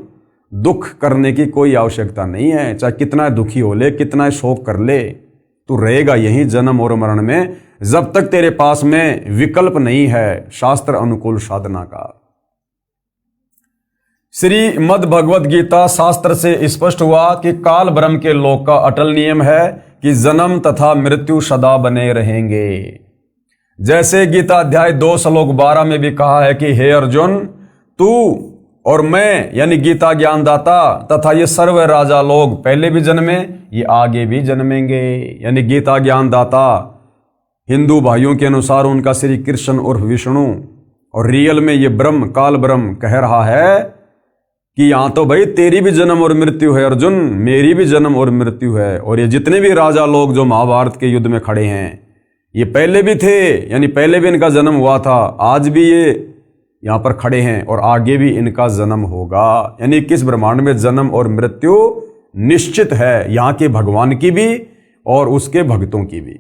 दुख करने की कोई आवश्यकता नहीं है। चाहे कितना दुखी हो ले, कितना शोक कर ले, तू रहेगा यही जन्म और मरण में, जब तक तेरे पास में विकल्प नहीं है शास्त्र अनुकूल साधना का। श्रीमद् भगवद गीता शास्त्र से स्पष्ट हुआ कि काल ब्रह्म के लोक का अटल नियम है कि जन्म तथा मृत्यु सदा बने रहेंगे। जैसे गीता अध्याय 2 श्लोक 12 में भी कहा है कि हे अर्जुन, तू और मैं यानी गीता ज्ञानदाता तथा ये सर्व राजा लोग पहले भी जन्मे, ये आगे भी जन्मेंगे। यानी गीता ज्ञानदाता हिंदू भाइयों के अनुसार उनका श्री कृष्ण और विष्णु, और रियल में ये ब्रह्म, काल ब्रह्म कह रहा है कि यहां तो भाई तेरी भी जन्म और मृत्यु है अर्जुन, मेरी भी जन्म और मृत्यु है। और ये जितने भी राजा लोग जो महाभारत के युद्ध में खड़े हैं, ये पहले भी थे, यानी पहले भी इनका जन्म हुआ था, आज भी ये यहां पर खड़े हैं और आगे भी इनका जन्म होगा। यानी किस ब्रह्मांड में जन्म और मृत्यु निश्चित है, यहां के भगवान की भी और उसके भक्तों की भी।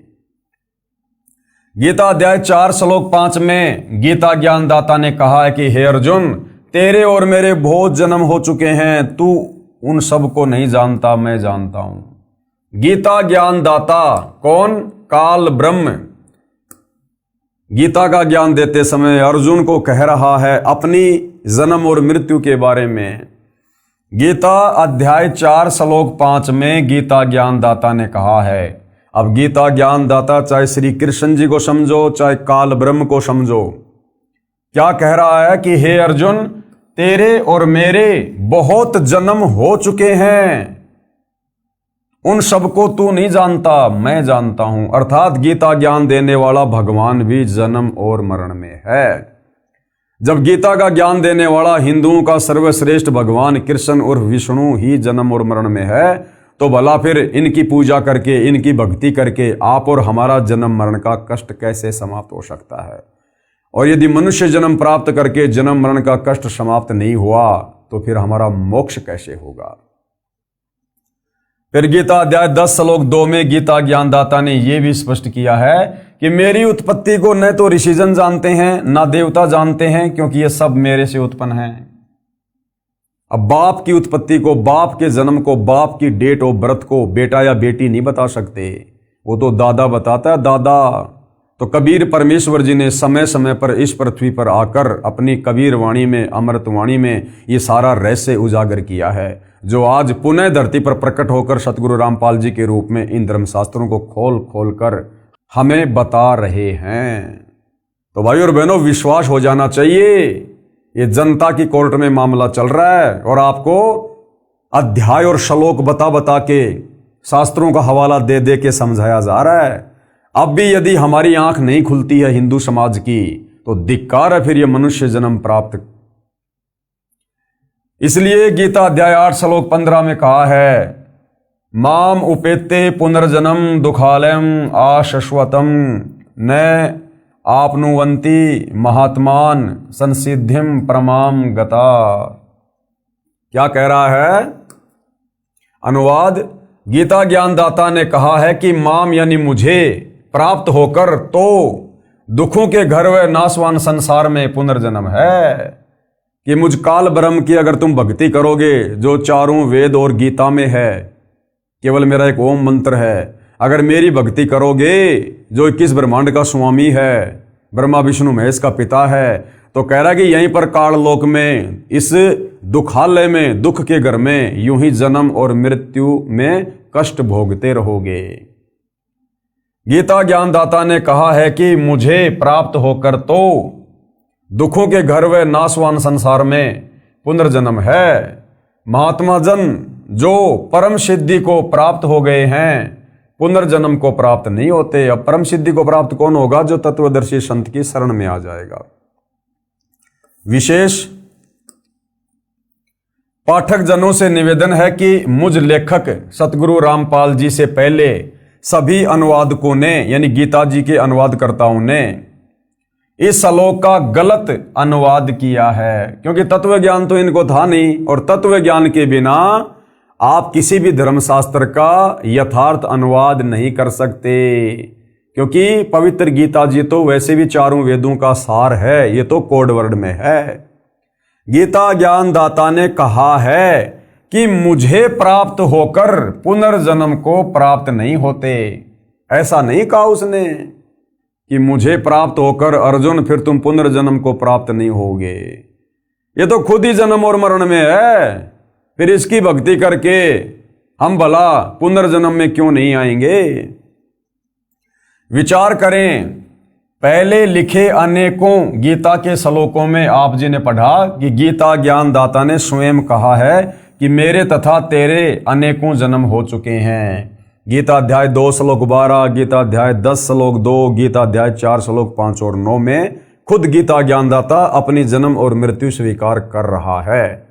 गीता अध्याय 4 श्लोक 5 में गीता ज्ञानदाता ने कहा है कि हे अर्जुन, तेरे और मेरे बहुत जन्म हो चुके हैं, तू उन सब को नहीं जानता, मैं जानता हूं। गीता ज्ञानदाता कौन? काल ब्रह्म। गीता का ज्ञान देते समय अर्जुन को कह रहा है अपनी जन्म और मृत्यु के बारे में। गीता अध्याय 4 श्लोक 5 में गीता ज्ञानदाता ने कहा है। अब गीता ज्ञानदाता चाहे श्री कृष्ण जी को समझो चाहे काल ब्रह्म को समझो, क्या कह रहा है कि हे अर्जुन, तेरे और मेरे बहुत जन्म हो चुके हैं, उन सबको तू नहीं जानता, मैं जानता हूं। अर्थात गीता ज्ञान देने वाला भगवान भी जन्म और मरण में है। जब गीता का ज्ञान देने वाला हिंदुओं का सर्वश्रेष्ठ भगवान कृष्ण और विष्णु ही जन्म और मरण में है, तो भला फिर इनकी पूजा करके, इनकी भक्ति करके आप और हमारा जन्म मरण का कष्ट कैसे समाप्त हो सकता है? और यदि मनुष्य जन्म प्राप्त करके जन्म मरण का कष्ट समाप्त नहीं हुआ तो फिर हमारा मोक्ष कैसे होगा? फिर गीता अध्याय 10 श्लोक 2 में गीता ज्ञानदाता ने यह भी स्पष्ट किया है कि मेरी उत्पत्ति को न तो ऋषिजन जानते हैं ना देवता जानते हैं, क्योंकि ये सब मेरे से उत्पन्न हैं। अब बाप की उत्पत्ति को, बाप के जन्म को, बाप की डेट ऑफ बर्थ को बेटा या बेटी नहीं बता सकते, वो तो दादा बताता है, दादा। तो कबीर परमेश्वर जी ने समय समय पर इस पृथ्वी पर आकर अपनी कबीर वाणी में, अमृत वाणी में ये सारा रहस्य उजागर किया है, जो आज पुनः धरती पर प्रकट होकर सतगुरु रामपाल जी के रूप में इन धर्मशास्त्रों को खोल खोल कर हमें बता रहे हैं। तो भाई और बहनों, विश्वास हो जाना चाहिए। ये जनता की कोर्ट में मामला चल रहा है और आपको अध्याय और श्लोक बता बता के, शास्त्रों का हवाला दे दे के समझाया जा रहा है। अब भी यदि हमारी आंख नहीं खुलती है हिंदू समाज की, तो धिक्कार है फिर ये मनुष्य जन्म प्राप्त। इसलिए गीता अध्याय 8 श्लोक 15 में कहा है, माम उपेते पुनर्जन्म दुखालयम आशश्वतम न आपनुवंती महात्मान संसिद्धिम परमाम गता। क्या कह रहा है? अनुवाद, गीता ज्ञानदाता ने कहा है कि माम यानी मुझे प्राप्त होकर तो दुखों के घर व नाशवान संसार में पुनर्जन्म है, कि मुझ काल ब्रह्म की अगर तुम भक्ति करोगे, जो चारों वेद और गीता में है, केवल मेरा एक ओम मंत्र है, अगर मेरी भक्ति करोगे, जो 21 ब्रह्मांड का स्वामी है, ब्रह्मा विष्णु महेश का पिता है, तो कह रहा है कि यहीं पर काल लोक में, इस दुखालय में, दुख के घर में यूं ही जन्म और मृत्यु में कष्ट भोगते रहोगे। गीता ज्ञानदाता ने कहा है कि मुझे प्राप्त होकर तो दुखों के घर व नाशवान संसार में पुनर्जन्म है। महात्मा जन जो परम सिद्धि को प्राप्त हो गए हैं, पुनर्जन्म को प्राप्त नहीं होते। अब परम सिद्धि को प्राप्त कौन होगा? जो तत्वदर्शी संत की शरण में आ जाएगा। विशेष पाठक जनों से निवेदन है कि मुझ लेखक सतगुरु रामपाल जी से पहले सभी अनुवादकों ने, यानी गीता जी के अनुवादकर्ताओं ने, इस श्लोक का गलत अनुवाद किया है, क्योंकि तत्व ज्ञान तो इनको था नहीं, और तत्व ज्ञान के बिना आप किसी भी धर्मशास्त्र का यथार्थ अनुवाद नहीं कर सकते। क्योंकि पवित्र गीता जी तो वैसे भी चारों वेदों का सार है, ये तो कोड वर्ड में है। गीता ज्ञानदाता ने कहा है कि मुझे प्राप्त होकर पुनर्जन्म को प्राप्त नहीं होते। ऐसा नहीं कहा उसने कि मुझे प्राप्त होकर अर्जुन फिर तुम पुनर्जन्म को प्राप्त नहीं होगे। ये तो खुद ही जन्म और मरण में है, फिर इसकी भक्ति करके हम भला पुनर्जन्म में क्यों नहीं आएंगे? विचार करें, पहले लिखे अनेकों गीता के श्लोकों में आप जी ने पढ़ा कि गीता ज्ञानदाता ने स्वयं कहा है कि मेरे तथा तेरे अनेकों जन्म हो चुके हैं। गीता अध्याय 2 श्लोक 12, गीता अध्याय 10 श्लोक 2, गीता अध्याय 4 श्लोक 5 और 9 में खुद गीता ज्ञानदाता अपनी जन्म और मृत्यु स्वीकार कर रहा है।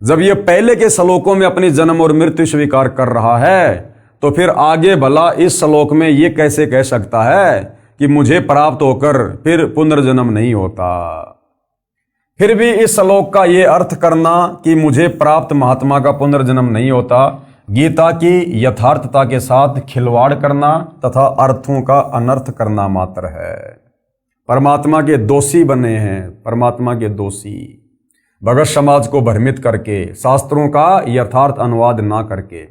जब ये पहले के श्लोकों में अपनी जन्म और मृत्यु स्वीकार कर रहा है, तो फिर आगे भला इस श्लोक में ये कैसे कह सकता है कि मुझे प्राप्त होकर फिर पुनर्जन्म नहीं होता? फिर भी इस श्लोक का ये अर्थ करना कि मुझे प्राप्त महात्मा का पुनर्जन्म नहीं होता, गीता की यथार्थता के साथ खिलवाड़ करना तथा अर्थों का अनर्थ करना मात्र है। परमात्मा के दोषी बने हैं, परमात्मा के दोषी, भगत समाज को भ्रमित करके, शास्त्रों का यथार्थ अनुवाद ना करके।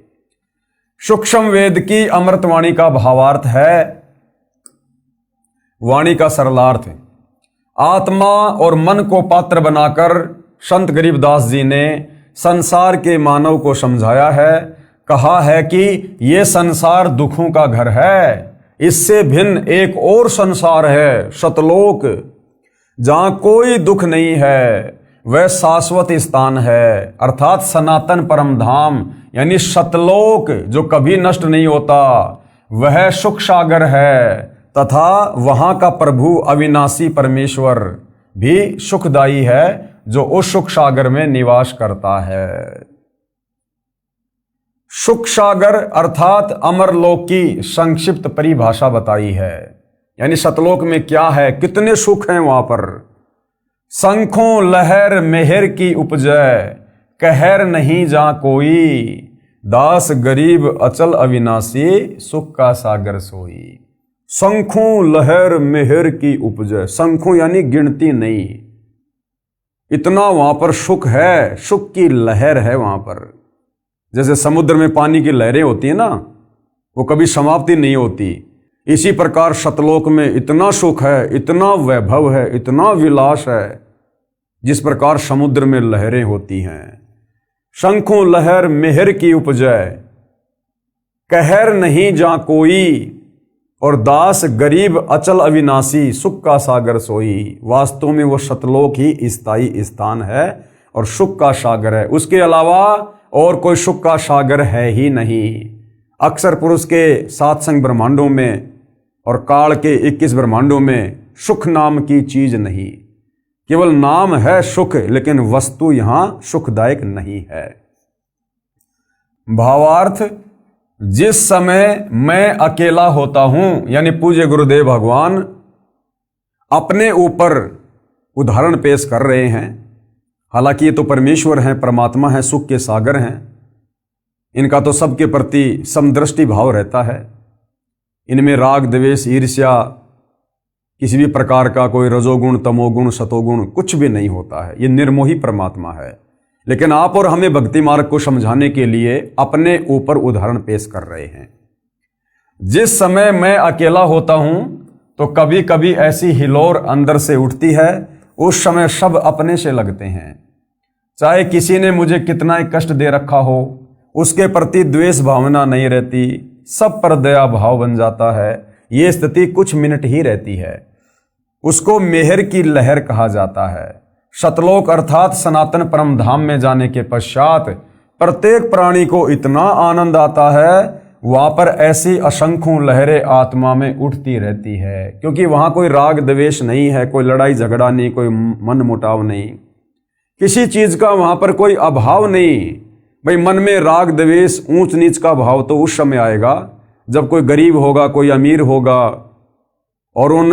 सूक्ष्म वेद की अमृतवाणी का भावार्थ है, वाणी का सरलार्थ। आत्मा और मन को पात्र बनाकर संत गरीबदास जी ने संसार के मानव को समझाया है। कहा है कि ये संसार दुखों का घर है, इससे भिन्न एक और संसार है, सतलोक, जहां कोई दुख नहीं है, वह शाश्वत स्थान है, अर्थात सनातन परम धाम यानी सतलोक जो कभी नष्ट नहीं होता, वह सुख सागर है। तथा वहां का प्रभु अविनाशी परमेश्वर भी सुखदायी है, जो उस सुख सागर में निवास करता है। सुख सागर अर्थात अमरलोक की संक्षिप्त परिभाषा बताई है। यानी सतलोक में क्या है, कितने सुख हैं वहां पर। शंखों लहर मेहर की उपजय, कहर नहीं जा कोई, दास गरीब अचल अविनाशी, सुख का सागर सोई। शंखों लहर मेहर की उपजय, शंखों यानी गिनती नहीं, इतना वहां पर सुख है, सुख की लहर है वहां पर। जैसे समुद्र में पानी की लहरें होती है ना, वो कभी समाप्ति नहीं होती। इसी प्रकार सतलोक में इतना सुख है, इतना वैभव है, इतना विलास है, जिस प्रकार समुद्र में लहरें होती हैं। शंखों लहर मेहर की उपजय, कहर नहीं जा कोई, और दास गरीब अचल अविनाशी, सुख का सागर सोई। वास्तव में वो सतलोक ही स्थायी स्थान है और सुख का सागर है। उसके अलावा और कोई सुख का सागर है ही नहीं। अक्षर पुरुष के 7 संग ब्रह्मांडों में और काल के 21 ब्रह्मांडों में सुख नाम की चीज नहीं। केवल नाम है सुख, लेकिन वस्तु यहां सुखदायक नहीं है। भावार्थ, जिस समय मैं अकेला होता हूं, यानी पूज्य गुरुदेव भगवान अपने ऊपर उदाहरण पेश कर रहे हैं। हालांकि ये तो परमेश्वर हैं, परमात्मा हैं, सुख के सागर हैं, इनका तो सबके प्रति समदृष्टि भाव रहता है। इनमें राग द्वेष ईर्ष्या किसी भी प्रकार का कोई रजोगुण तमोगुण सतोगुण कुछ भी नहीं होता है। ये निर्मोही परमात्मा है। लेकिन आप और हमें भक्ति मार्ग को समझाने के लिए अपने ऊपर उदाहरण पेश कर रहे हैं। जिस समय मैं अकेला होता हूं तो कभी कभी ऐसी हिलोर अंदर से उठती है, उस समय सब अपने से लगते हैं। चाहे किसी ने मुझे कितना ही कष्ट दे रखा हो, उसके प्रति द्वेष भावना नहीं रहती, सब पर दया भाव बन जाता है। ये स्थिति कुछ मिनट ही रहती है। उसको मेहर की लहर कहा जाता है। सतलोक अर्थात सनातन परम धाम में जाने के पश्चात प्रत्येक प्राणी को इतना आनंद आता है, वहां पर ऐसी असंख्यों लहरें आत्मा में उठती रहती है, क्योंकि वहां कोई राग द्वेष नहीं है, कोई लड़ाई झगड़ा नहीं, कोई मन मुटाव नहीं, किसी चीज का वहां पर कोई अभाव नहीं। भाई मन में राग द्वेष ऊंच नीच का भाव तो उस समय आएगा जब कोई गरीब होगा, कोई अमीर होगा, और उन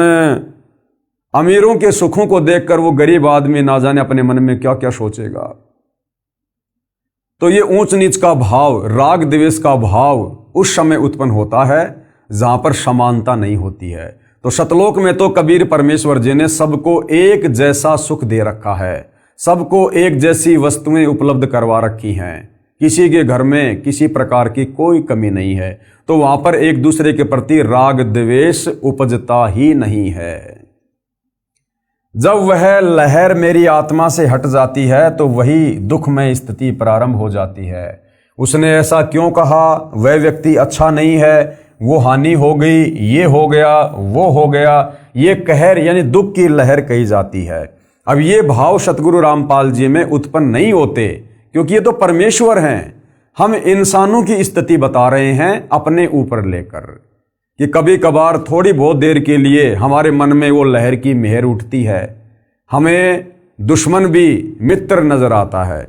अमीरों के सुखों को देखकर वो गरीब आदमी ना जाने अपने मन में क्या क्या सोचेगा। तो ये ऊंच नीच का भाव, राग द्वेष का भाव उस समय उत्पन्न होता है जहां पर समानता नहीं होती है। तो सतलोक में तो कबीर परमेश्वर जी ने सबको एक जैसा सुख दे रखा है, सबको एक जैसी वस्तुएं उपलब्ध करवा रखी हैं, किसी के घर में किसी प्रकार की कोई कमी नहीं है। तो वहां पर एक दूसरे के प्रति राग द्वेष उपजता ही नहीं है। जब वह लहर मेरी आत्मा से हट जाती है तो वही दुखमय स्थिति प्रारंभ हो जाती है। उसने ऐसा क्यों कहा, वह व्यक्ति अच्छा नहीं है, वो हानि हो गई, ये हो गया, वो हो गया, ये कहर यानी दुख की लहर कही जाती है। अब ये भाव सतगुरु रामपाल जी में उत्पन्न नहीं होते, क्योंकि ये तो परमेश्वर हैं। हम इंसानों की स्थिति बता रहे हैं अपने ऊपर लेकर, कि कभी कभार थोड़ी बहुत देर के लिए हमारे मन में वो लहर की मेहर उठती है, हमें दुश्मन भी मित्र नजर आता है,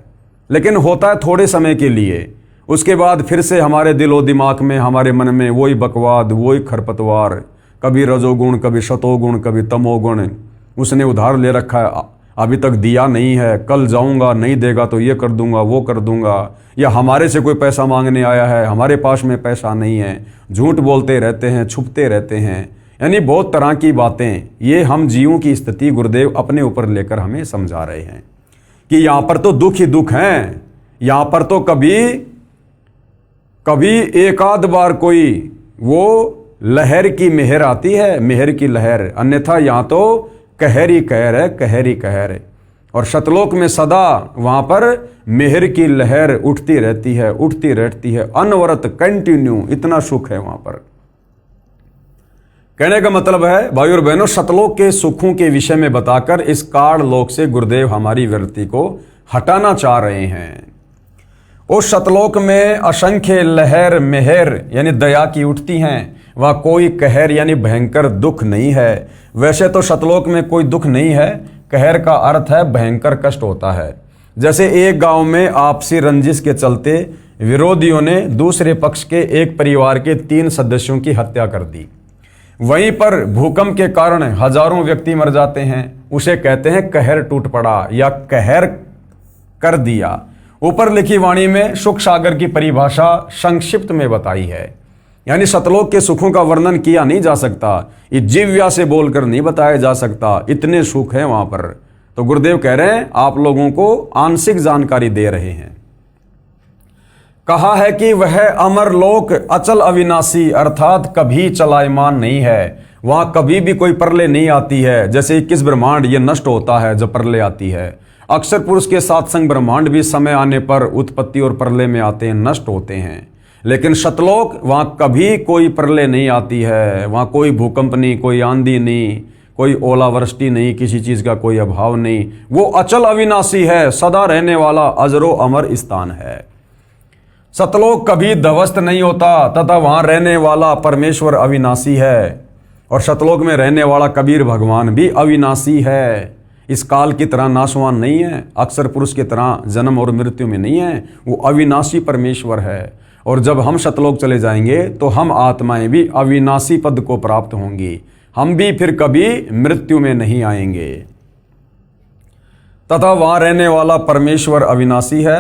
लेकिन होता है थोड़े समय के लिए। उसके बाद फिर से हमारे दिलो दिमाग में, हमारे मन में वही बकवाद, वही खरपतवार, कभी रजोगुण, कभी शतोगुण, कभी तमोगुण। उसने उधार ले रखा है, अभी तक दिया नहीं है, कल जाऊंगा, नहीं देगा तो ये कर दूंगा, वो कर दूंगा, या हमारे से कोई पैसा मांगने आया है, हमारे पास में पैसा नहीं है, झूठ बोलते रहते हैं, छुपते रहते हैं, यानी बहुत तरह की बातें। ये हम जीवों की स्थिति गुरुदेव अपने ऊपर लेकर हमें समझा रहे हैं कि यहाँ पर तो दुख ही दुख हैं। यहाँ पर तो कभी एक आध बार कोई वो लहर की मेहर आती है, मेहर की लहर, अन्यथा यहाँ तो कहर ही कहर है, कहर ही कहर है। और सतलोक में सदा वहाँ पर मेहर की लहर उठती रहती है, उठती रहती है, अनवरत, कंटिन्यू, इतना सुख है वहाँ पर। कहने का मतलब है भाई और बहनों, सतलोक के सुखों के विषय में बताकर इस काल लोक से गुरुदेव हमारी वृत्ति को हटाना चाह रहे हैं। उस सतलोक में असंख्य लहर मेहर यानी दया की उठती हैं, वहाँ कोई कहर यानी भयंकर दुख नहीं है। वैसे तो सतलोक में कोई दुख नहीं है, कहर का अर्थ है भयंकर कष्ट होता है। जैसे एक गांव में आपसी रंजिश के चलते विरोधियों ने दूसरे पक्ष के एक परिवार के 3 सदस्यों की हत्या कर दी। वहीं पर भूकंप के कारण हजारों व्यक्ति मर जाते हैं, उसे कहते हैं कहर टूट पड़ा या कहर कर दिया। ऊपर लिखी वाणी में सुख सागर की परिभाषा संक्षिप्त में बताई है, यानी सतलोक के सुखों का वर्णन किया नहीं जा सकता, ये जिव्या से बोलकर नहीं बताया जा सकता, इतने सुख हैं वहां पर। तो गुरुदेव कह रहे हैं आप लोगों को आंशिक जानकारी दे रहे हैं। कहा है कि वह अमर लोक अचल अविनाशी अर्थात कभी चलायमान नहीं है, वहां कभी भी कोई प्रलय नहीं आती है। जैसे 21 ब्रह्मांड ये नष्ट होता है जब प्रलय आती है, अक्षर पुरुष के साथ संग ब्रह्मांड भी समय आने पर उत्पत्ति और प्रलय में आते हैं, नष्ट होते हैं। लेकिन सतलोक वहां कभी कोई प्रलय नहीं आती है, वहां कोई भूकंप नहीं, कोई आंधी नहीं, कोई ओलावृष्टि नहीं, किसी चीज का कोई अभाव नहीं। वो अचल अविनाशी है, सदा रहने वाला अजरो अमर स्थान है। सतलोक कभी ध्वस्त नहीं होता तथा वहां रहने वाला परमेश्वर अविनाशी है। और सतलोक में रहने वाला कबीर भगवान भी अविनाशी है, इस काल की तरह नाशवान नहीं है, अक्षर पुरुष की तरह जन्म और मृत्यु में नहीं है, वो अविनाशी परमेश्वर है। और जब हम सतलोक चले जाएंगे तो हम आत्माएं भी अविनाशी पद को प्राप्त होंगी, हम भी फिर कभी मृत्यु में नहीं आएंगे। तथा वहां रहने वाला परमेश्वर अविनाशी है।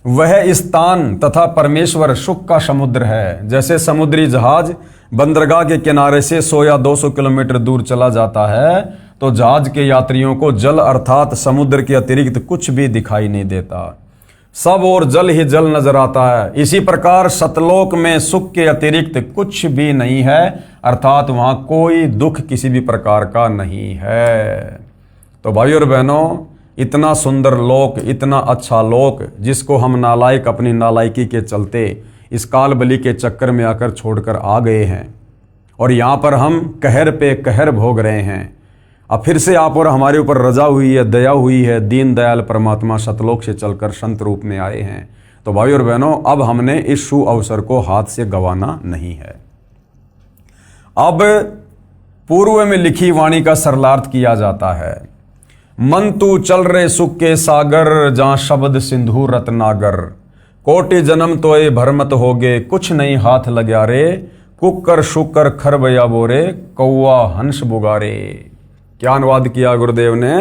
वह स्थान तथा परमेश्वर सुख का समुद्र है। जैसे समुद्री जहाज बंदरगाह के किनारे से 100 या 200 किलोमीटर दूर चला जाता है तो जहाज के यात्रियों को जल अर्थात समुद्र के अतिरिक्त कुछ भी दिखाई नहीं देता, सब और जल ही जल नजर आता है। इसी प्रकार सतलोक में सुख के अतिरिक्त कुछ भी नहीं है, अर्थात वहां कोई दुख किसी भी प्रकार का नहीं है। तो भाई और बहनों, इतना सुंदर लोक, इतना अच्छा लोक, जिसको हम नालायक अपनी नालायकी के चलते इस काल बलि के चक्कर में आकर छोड़कर आ गए हैं और यहाँ पर हम कहर पे कहर भोग रहे हैं। अब फिर से आप और हमारे ऊपर रजा हुई है, दया हुई है, दीन दयाल परमात्मा सतलोक से चलकर संत रूप में आए हैं। तो भाई और बहनों, अब हमने इस शु अवसर को हाथ से गंवाना नहीं है। अब पूर्व में लिखी वाणी का सरलार्थ किया जाता है। मन तू चल रे सुख के सागर, जहां शब्द सिंधु रत्नागर, कोटि जन्म तोए भरमत होगे, कुछ नहीं हाथ लग्या रे, कुकर शुकर खरबया बोरे, कौआ हंस बुगारे। क्या अनुवाद किया गुरुदेव ने?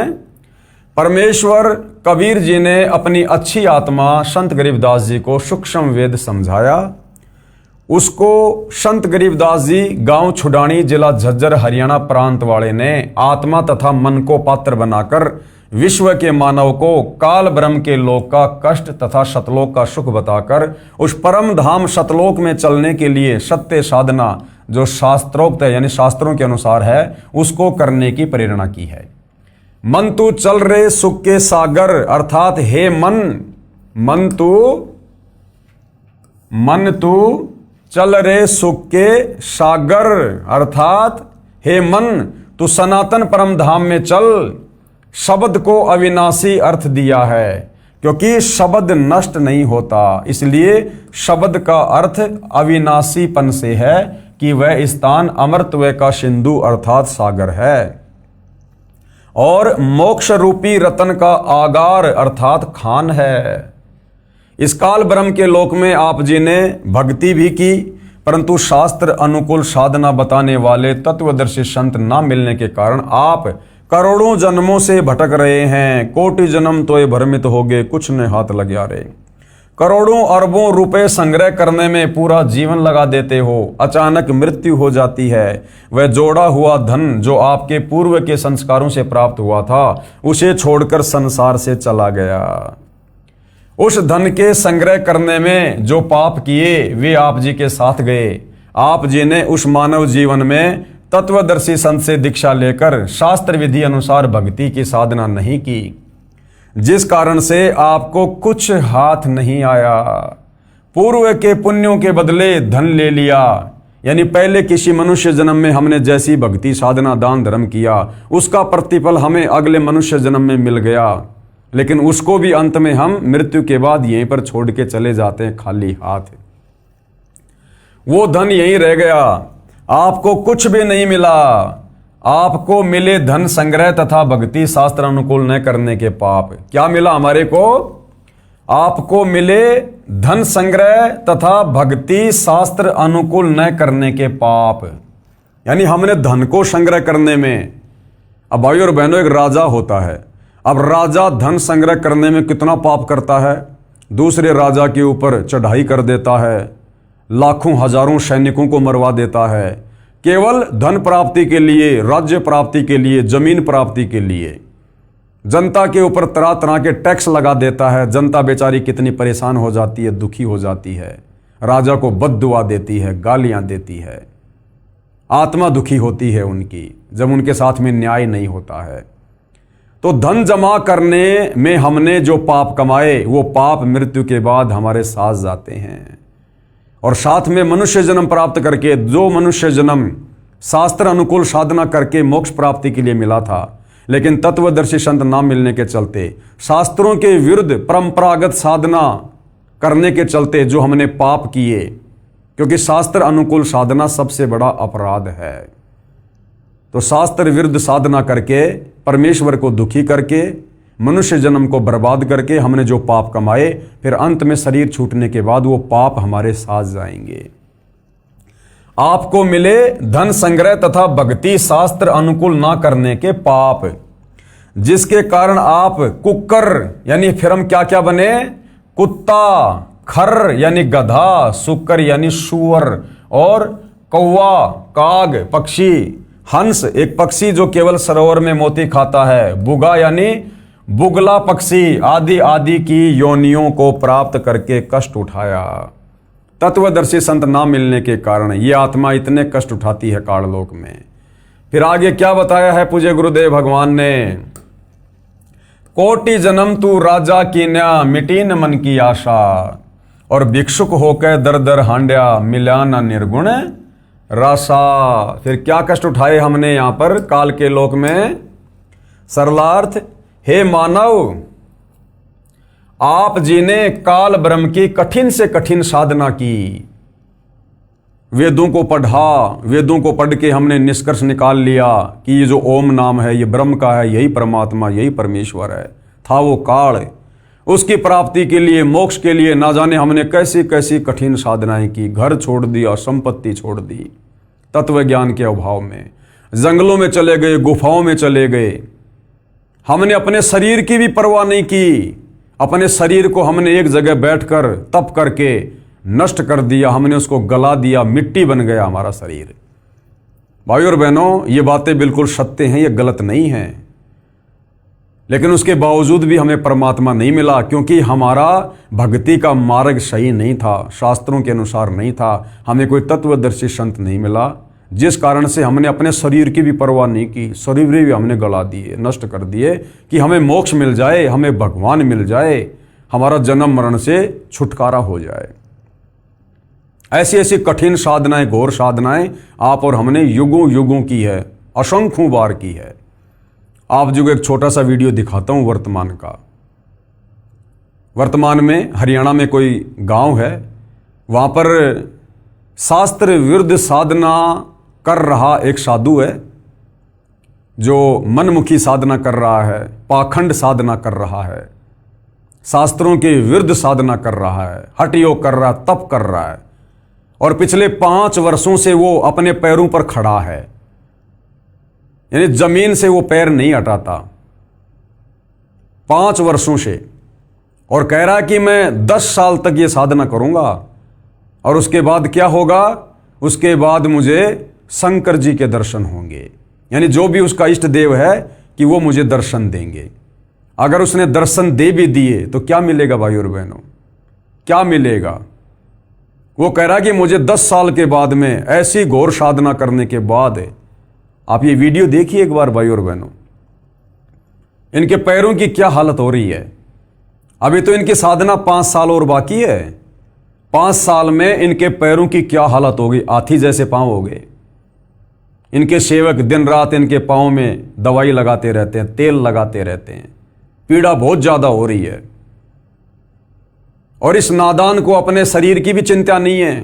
परमेश्वर कबीर जी ने अपनी अच्छी आत्मा संत गरीबदास जी को सूक्ष्म वेद समझाया। उसको संत गरीबदास जी गांव छुडानी जिला झज्जर हरियाणा प्रांत वाले ने आत्मा तथा मन को पात्र बनाकर विश्व के मानव को काल ब्रह्म के लोक का कष्ट तथा सतलोक का सुख बताकर उस परम धाम सतलोक में चलने के लिए सत्य साधना जो शास्त्रोक्त है यानी शास्त्रों के अनुसार है उसको करने की प्रेरणा की है। मन तू चल रे सुख के सागर अर्थात हे मन तू चल रे सुख के सागर अर्थात हे मन तू सनातन परम धाम में चल। शब्द को अविनाशी अर्थ दिया है क्योंकि शब्द नष्ट नहीं होता, इसलिए शब्द का अर्थ अविनाशीपन से है कि वह स्थान अमरत्व का सिंधु अर्थात सागर है और मोक्ष रूपी रतन का आगार अर्थात खान है। इस काल ब्रह्म के लोक में आप जी ने भक्ति भी की, परंतु शास्त्र अनुकूल साधना बताने वाले तत्वदर्शी संत न मिलने के कारण आप करोड़ों जन्मों से भटक रहे हैं। कोटि जन्म तोए भ्रमित होगे, कुछ ने हाथ लग्या रे। करोड़ों अरबों रुपए संग्रह करने में पूरा जीवन लगा देते हो, अचानक मृत्यु हो जाती है। वह जोड़ा हुआ धन जो आपके पूर्व के संस्कारों से प्राप्त हुआ था उसे छोड़कर संसार से चला गया। उस धन के संग्रह करने में जो पाप किए वे आप जी के साथ गए। आप जी ने उस मानव जीवन में तत्वदर्शी संत से दीक्षा लेकर शास्त्र विधि अनुसार भक्ति की साधना नहीं की, जिस कारण से आपको कुछ हाथ नहीं आया। पूर्व के पुण्यों के बदले धन ले लिया, यानी पहले किसी मनुष्य जन्म में हमने जैसी भक्ति साधना दान धर्म किया उसका प्रतिफल हमें अगले मनुष्य जन्म में मिल गया, लेकिन उसको भी अंत में हम मृत्यु के बाद यहीं पर छोड़ के चले जाते हैं खाली हाथ। वो धन यहीं रह गया, आपको कुछ भी नहीं मिला। आपको मिले धन संग्रह तथा भक्ति शास्त्र अनुकूल न करने के पाप। क्या मिला हमारे को? आपको मिले धन संग्रह तथा भक्ति शास्त्र अनुकूल न करने के पाप, यानी हमने धन को संग्रह करने में, अब भाई और बहनों एक राजा होता है, अब राजा धन संग्रह करने में कितना पाप करता है, दूसरे राजा के ऊपर चढ़ाई कर देता है, लाखों हजारों सैनिकों को मरवा देता है, केवल धन प्राप्ति के लिए, राज्य प्राप्ति के लिए, जमीन प्राप्ति के लिए। जनता के ऊपर तरह तरह के टैक्स लगा देता है, जनता बेचारी कितनी परेशान हो जाती है, दुखी हो जाती है, राजा को बद्दुआ देती है, गालियां देती है, आत्मा दुखी होती है उनकी जब उनके साथ में न्याय नहीं होता है। तो धन जमा करने में हमने जो पाप कमाए वो पाप मृत्यु के बाद हमारे साथ जाते हैं, और साथ में मनुष्य जन्म प्राप्त करके, जो मनुष्य जन्म शास्त्र अनुकूल साधना करके मोक्ष प्राप्ति के लिए मिला था, लेकिन तत्वदर्शी संत ना मिलने के चलते, शास्त्रों के विरुद्ध परंपरागत साधना करने के चलते जो हमने पाप किए, क्योंकि शास्त्र अनुकूल साधना सबसे बड़ा अपराध है, तो शास्त्र विरुद्ध साधना करके परमेश्वर को दुखी करके मनुष्य जन्म को बर्बाद करके हमने जो पाप कमाए, फिर अंत में शरीर छूटने के बाद वो पाप हमारे साथ जाएंगे। आपको मिले धन संग्रह तथा भक्ति शास्त्र अनुकूल ना करने के पाप, जिसके कारण आप कुक्कर यानी फिर हम क्या क्या बने, कुत्ता, खर यानी गधा, सुकर यानी सुअर, और कौवा, काग पक्षी, हंस एक पक्षी जो केवल सरोवर में मोती खाता है, बुगा यानी बुगला पक्षी, आदि आदि की योनियों को प्राप्त करके कष्ट उठाया। तत्वदर्शी संत ना मिलने के कारण ये आत्मा इतने कष्ट उठाती है काललोक में। फिर आगे क्या बताया है पूज्य गुरुदेव भगवान ने, कोटि जन्म तू राजा कीन्या मिटी न मन की आशा, और भिक्षुक होकर दर दर हांड्या मिला न निर्गुण राशा। फिर क्या कष्ट उठाए हमने यहां पर काल के लोक में। सरलार्थ, हे मानव, आप जी ने काल ब्रह्म की कठिन से कठिन साधना की, वेदों को पढ़ा, वेदों को पढ़ के हमने निष्कर्ष निकाल लिया कि ये जो ओम नाम है ये ब्रह्म का है, यही परमात्मा, यही परमेश्वर है। था वो काल, उसकी प्राप्ति के लिए, मोक्ष के लिए ना जाने हमने कैसी कैसी कठिन साधनाएं की, घर छोड़ दिया, संपत्ति छोड़ दी, तत्व ज्ञान के अभाव में जंगलों में चले गए, गुफाओं में चले गए। हमने अपने शरीर की भी परवाह नहीं की, अपने शरीर को हमने एक जगह बैठकर तप करके नष्ट कर दिया, हमने उसको गला दिया, मिट्टी बन गया हमारा शरीर। भाई और बहनों, ये बातें बिल्कुल सत्य हैं, ये गलत नहीं हैं, लेकिन उसके बावजूद भी हमें परमात्मा नहीं मिला, क्योंकि हमारा भक्ति का मार्ग सही नहीं था, शास्त्रों के अनुसार नहीं था, हमें कोई तत्वदर्शी संत नहीं मिला, जिस कारण से हमने अपने शरीर की भी परवाह नहीं की, शरीर भी हमने गला दिए, नष्ट कर दिए कि हमें मोक्ष मिल जाए, हमें भगवान मिल जाए, हमारा जन्म मरण से छुटकारा हो जाए। ऐसी ऐसी कठिन साधनाएं, घोर साधनाएं आप और हमने युगों युगों की है, असंख्यों बार की है। आप जो एक छोटा सा वीडियो दिखाता हूं वर्तमान का। वर्तमान में हरियाणा में कोई गांव है, वहां पर शास्त्र विरुद्ध साधना कर रहा एक साधु है, जो मनमुखी साधना कर रहा है, पाखंड साधना कर रहा है, शास्त्रों के विरुद्ध साधना कर रहा है, हठ योग कर रहा है, तप कर रहा है, और पिछले 5 वर्षों से वो अपने पैरों पर खड़ा है, यानी जमीन से वो पैर नहीं हटाता 5 वर्षों से, और कह रहा है कि मैं 10 साल तक ये साधना करूंगा, और उसके बाद क्या होगा, उसके बाद मुझे शंकर जी के दर्शन होंगे, यानी जो भी उसका इष्ट देव है कि वो मुझे दर्शन देंगे। अगर उसने दर्शन दे भी दिए तो क्या मिलेगा भाई और बहनों, क्या मिलेगा? वो कह रहा कि मुझे 10 साल के बाद में ऐसी घोर साधना करने के बाद, आप ये वीडियो देखिए एक बार भाई और बहनों, इनके पैरों की क्या हालत हो रही है। अभी तो इनकी साधना 5 साल और बाकी है। 5 साल में इनके पैरों की क्या हालत होगी, हाथी जैसे पांव हो गए। इनके सेवक दिन रात इनके पांव में दवाई लगाते रहते हैं, तेल लगाते रहते हैं, पीड़ा बहुत ज्यादा हो रही है। और इस नादान को अपने शरीर की भी चिंता नहीं है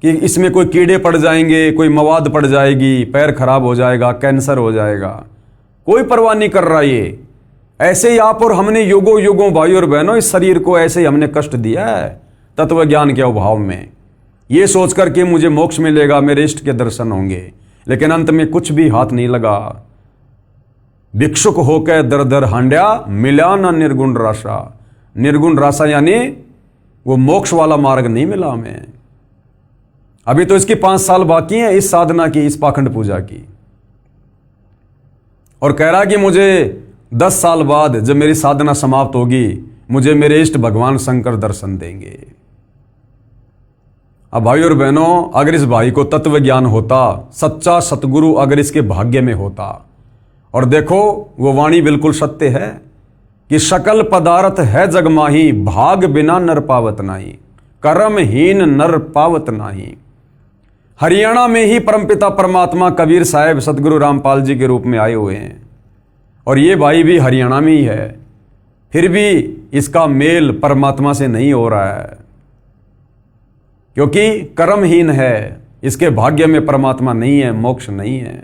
कि इसमें कोई कीड़े पड़ जाएंगे, कोई मवाद पड़ जाएगी, पैर खराब हो जाएगा, कैंसर हो जाएगा, कोई परवाह नहीं कर रहा। ये ऐसे ही आप और हमने युगों युगों भाई और बहनों इस शरीर को ऐसे ही हमने कष्ट दिया है तत्व ज्ञान के अभाव में, ये सोचकर कि मुझे मोक्ष मिलेगा, मेरे इष्ट के दर्शन होंगे, लेकिन अंत में कुछ भी हाथ नहीं लगा। भिक्षुक होकर दर दर हांड्या, मिला ना निर्गुण राशा। निर्गुण राशा यानी वो मोक्ष वाला मार्ग नहीं मिला हमें। अभी तो इसकी 5 साल बाकी हैं इस साधना की, इस पाखंड पूजा की। और कह रहा कि मुझे 10 साल बाद जब मेरी साधना समाप्त होगी, मुझे मेरे इष्ट भगवान शंकर दर्शन देंगे। अब भाई और बहनों, अगर इस भाई को तत्व ज्ञान होता, सच्चा सतगुरु अगर इसके भाग्य में होता, और देखो वो वाणी बिल्कुल सत्य है कि सकल पदार्थ है जगमाही, भाग बिना नर पावत नाही, कर्महीन नर पावत नाही। हरियाणा में ही परमपिता परमात्मा कबीर साहब सतगुरु रामपाल जी के रूप में आए हुए हैं, और ये भाई भी हरियाणा में ही है, फिर भी इसका मेल परमात्मा से नहीं हो रहा है, क्योंकि कर्महीन है, इसके भाग्य में परमात्मा नहीं है, मोक्ष नहीं है।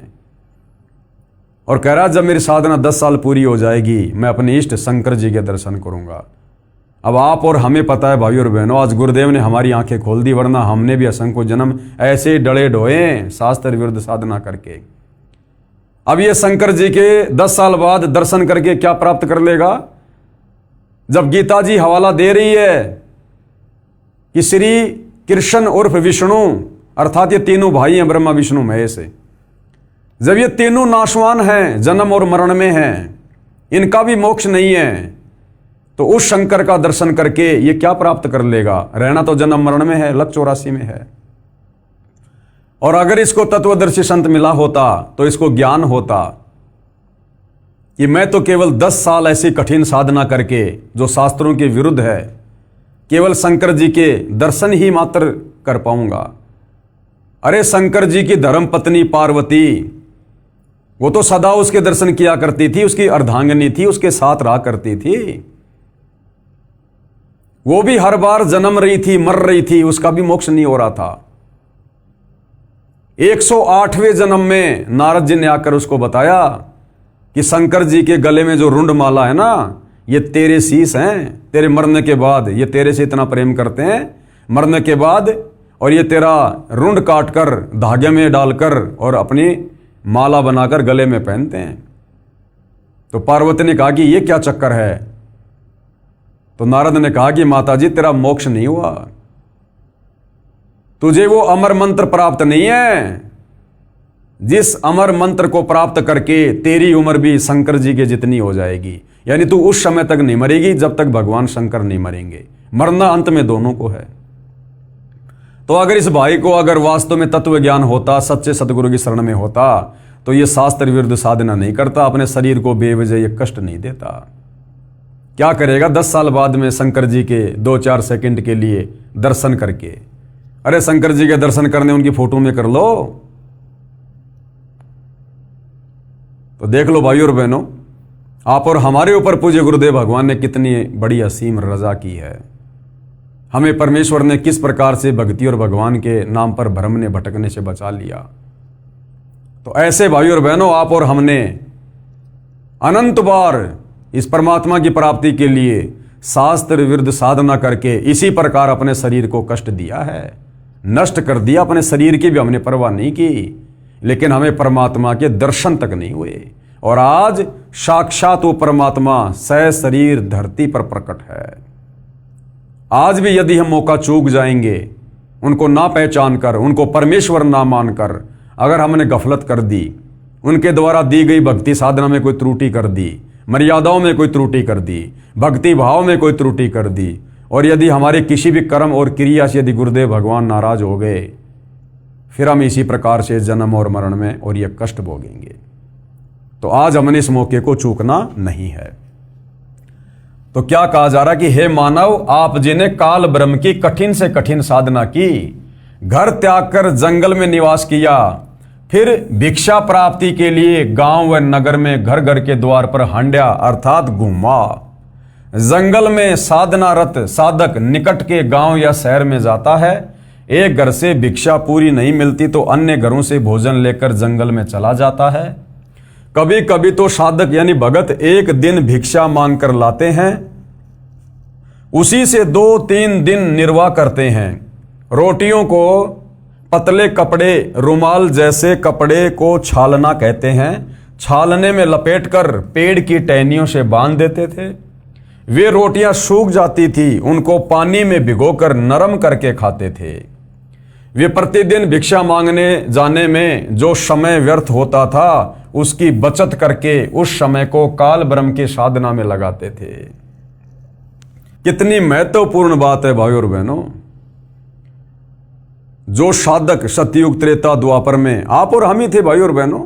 और कह रहा जब मेरी साधना 10 साल पूरी हो जाएगी, मैं अपने इष्ट शंकर जी के दर्शन करूंगा। अब आप और हमें पता है भाई और बहनों, आज गुरुदेव ने हमारी आंखें खोल दी, वरना हमने भी असंख्य जन्म ऐसे डले ढोए शास्त्र विरुद्ध साधना करके। अब ये शंकर जी के 10 साल बाद दर्शन करके क्या प्राप्त कर लेगा? जब गीता जी हवाला दे रही है कि श्री कृष्ण उर्फ विष्णु, अर्थात ये तीनों भाई हैं ब्रह्मा विष्णु महेश, जब ये तीनों नाशवान हैं, जन्म और मरण में हैं, इनका भी मोक्ष नहीं है, तो उस शंकर का दर्शन करके ये क्या प्राप्त कर लेगा? रहना तो जन्म मरण में है, लक 84 में है। और अगर इसको तत्वदर्शी संत मिला होता तो इसको ज्ञान होता कि मैं तो केवल 10 साल ऐसी कठिन साधना करके जो शास्त्रों के विरुद्ध है, केवल शंकर जी के दर्शन ही मात्र कर पाऊंगा। अरे शंकर जी की धर्म पत्नी पार्वती, वो तो सदा उसके दर्शन किया करती थी, उसकी अर्धांगिनी थी, उसके साथ रहा करती थी। वो भी हर बार जन्म रही थी, मर रही थी, उसका भी मोक्ष नहीं हो रहा था। 108वें जन्म में नारद जी ने आकर उसको बताया कि शंकर जी के गले में जो रुंड माला है ना, ये तेरे शीश हैं, तेरे मरने के बाद ये तेरे से इतना प्रेम करते हैं, मरने के बाद, और ये तेरा रुंड काटकर धागे में डालकर और अपनी माला बनाकर गले में पहनते हैं। तो पार्वती ने कहा कि ये क्या चक्कर है? तो नारद ने कहा कि माताजी तेरा मोक्ष नहीं हुआ, तुझे वो अमर मंत्र प्राप्त नहीं है, जिस अमर मंत्र को प्राप्त करके तेरी उम्र भी शंकर जी के जितनी हो जाएगी। यानी तू उस समय तक नहीं मरेगी जब तक भगवान शंकर नहीं मरेंगे। मरना अंत में दोनों को है। तो अगर इस भाई को अगर वास्तव में तत्व ज्ञान होता, सच्चे सतगुरु की शरण में होता, तो ये शास्त्र विरुद्ध साधना नहीं करता, अपने शरीर को बेवजह ये कष्ट नहीं देता। क्या करेगा 10 साल बाद में शंकर जी के 2-4 सेकंड के लिए दर्शन करके? अरे शंकर जी के दर्शन करने उनकी फोटो में कर लो। तो देख लो भाई और बहनों, आप और हमारे ऊपर पूज्य गुरुदेव भगवान ने कितनी बड़ी असीम रजा की है। हमें परमेश्वर ने किस प्रकार से भक्ति और भगवान के नाम पर भ्रम ने भटकने से बचा लिया। तो ऐसे भाई और बहनों, आप और हमने अनंत बार इस परमात्मा की प्राप्ति के लिए शास्त्र विरुद्ध साधना करके इसी प्रकार अपने शरीर को कष्ट दिया है, नष्ट कर दिया। अपने शरीर की भी हमने परवाह नहीं की, लेकिन हमें परमात्मा के दर्शन तक नहीं हुए। और आज साक्षात वो परमात्मा सह शरीर धरती पर प्रकट है। आज भी यदि हम मौका चूक जाएंगे, उनको ना पहचान कर, उनको परमेश्वर ना मानकर अगर हमने गफलत कर दी, उनके द्वारा दी गई भक्ति साधना में कोई त्रुटि कर दी, मर्यादाओं में कोई त्रुटि कर दी, भक्ति भाव में कोई त्रुटि कर दी, और यदि हमारे किसी भी कर्म और क्रिया से यदि गुरुदेव भगवान नाराज हो गए, फिर हम इसी प्रकार से जन्म और मरण में और ये कष्ट भोगेंगे। तो आज हमने इस मौके को चूकना नहीं है। तो क्या कहा जा रहा कि हे मानव, आप जिन्हें काल ब्रह्म की कठिन से कठिन साधना की, घर त्याग कर जंगल में निवास किया, फिर भिक्षा प्राप्ति के लिए गांव व नगर में घर घर के द्वार पर हंड्या अर्थात घूमा। जंगल में साधनारत साधक निकट के गांव या शहर में जाता है। एक घर से भिक्षा पूरी नहीं मिलती तो अन्य घरों से भोजन लेकर जंगल में चला जाता है। कभी कभी तो साधक यानी भगत एक दिन भिक्षा मांग कर लाते हैं, उसी से 2-3 दिन निर्वाह करते हैं। रोटियों को पतले कपड़े, रुमाल जैसे कपड़े को छालना कहते हैं, छालने में लपेटकर पेड़ की टहनियों से बांध देते थे। वे रोटियां सूख जाती थी, उनको पानी में भिगोकर नरम करके खाते थे। वे प्रतिदिन भिक्षा मांगने जाने में जो समय व्यर्थ होता था, उसकी बचत करके उस समय को काल ब्रह्म की साधना में लगाते थे। कितनी महत्वपूर्ण बात है भाइयों और बहनों। जो साधक सतयुग त्रेता द्वापर में आप और हम ही थे भाइयों और बहनों,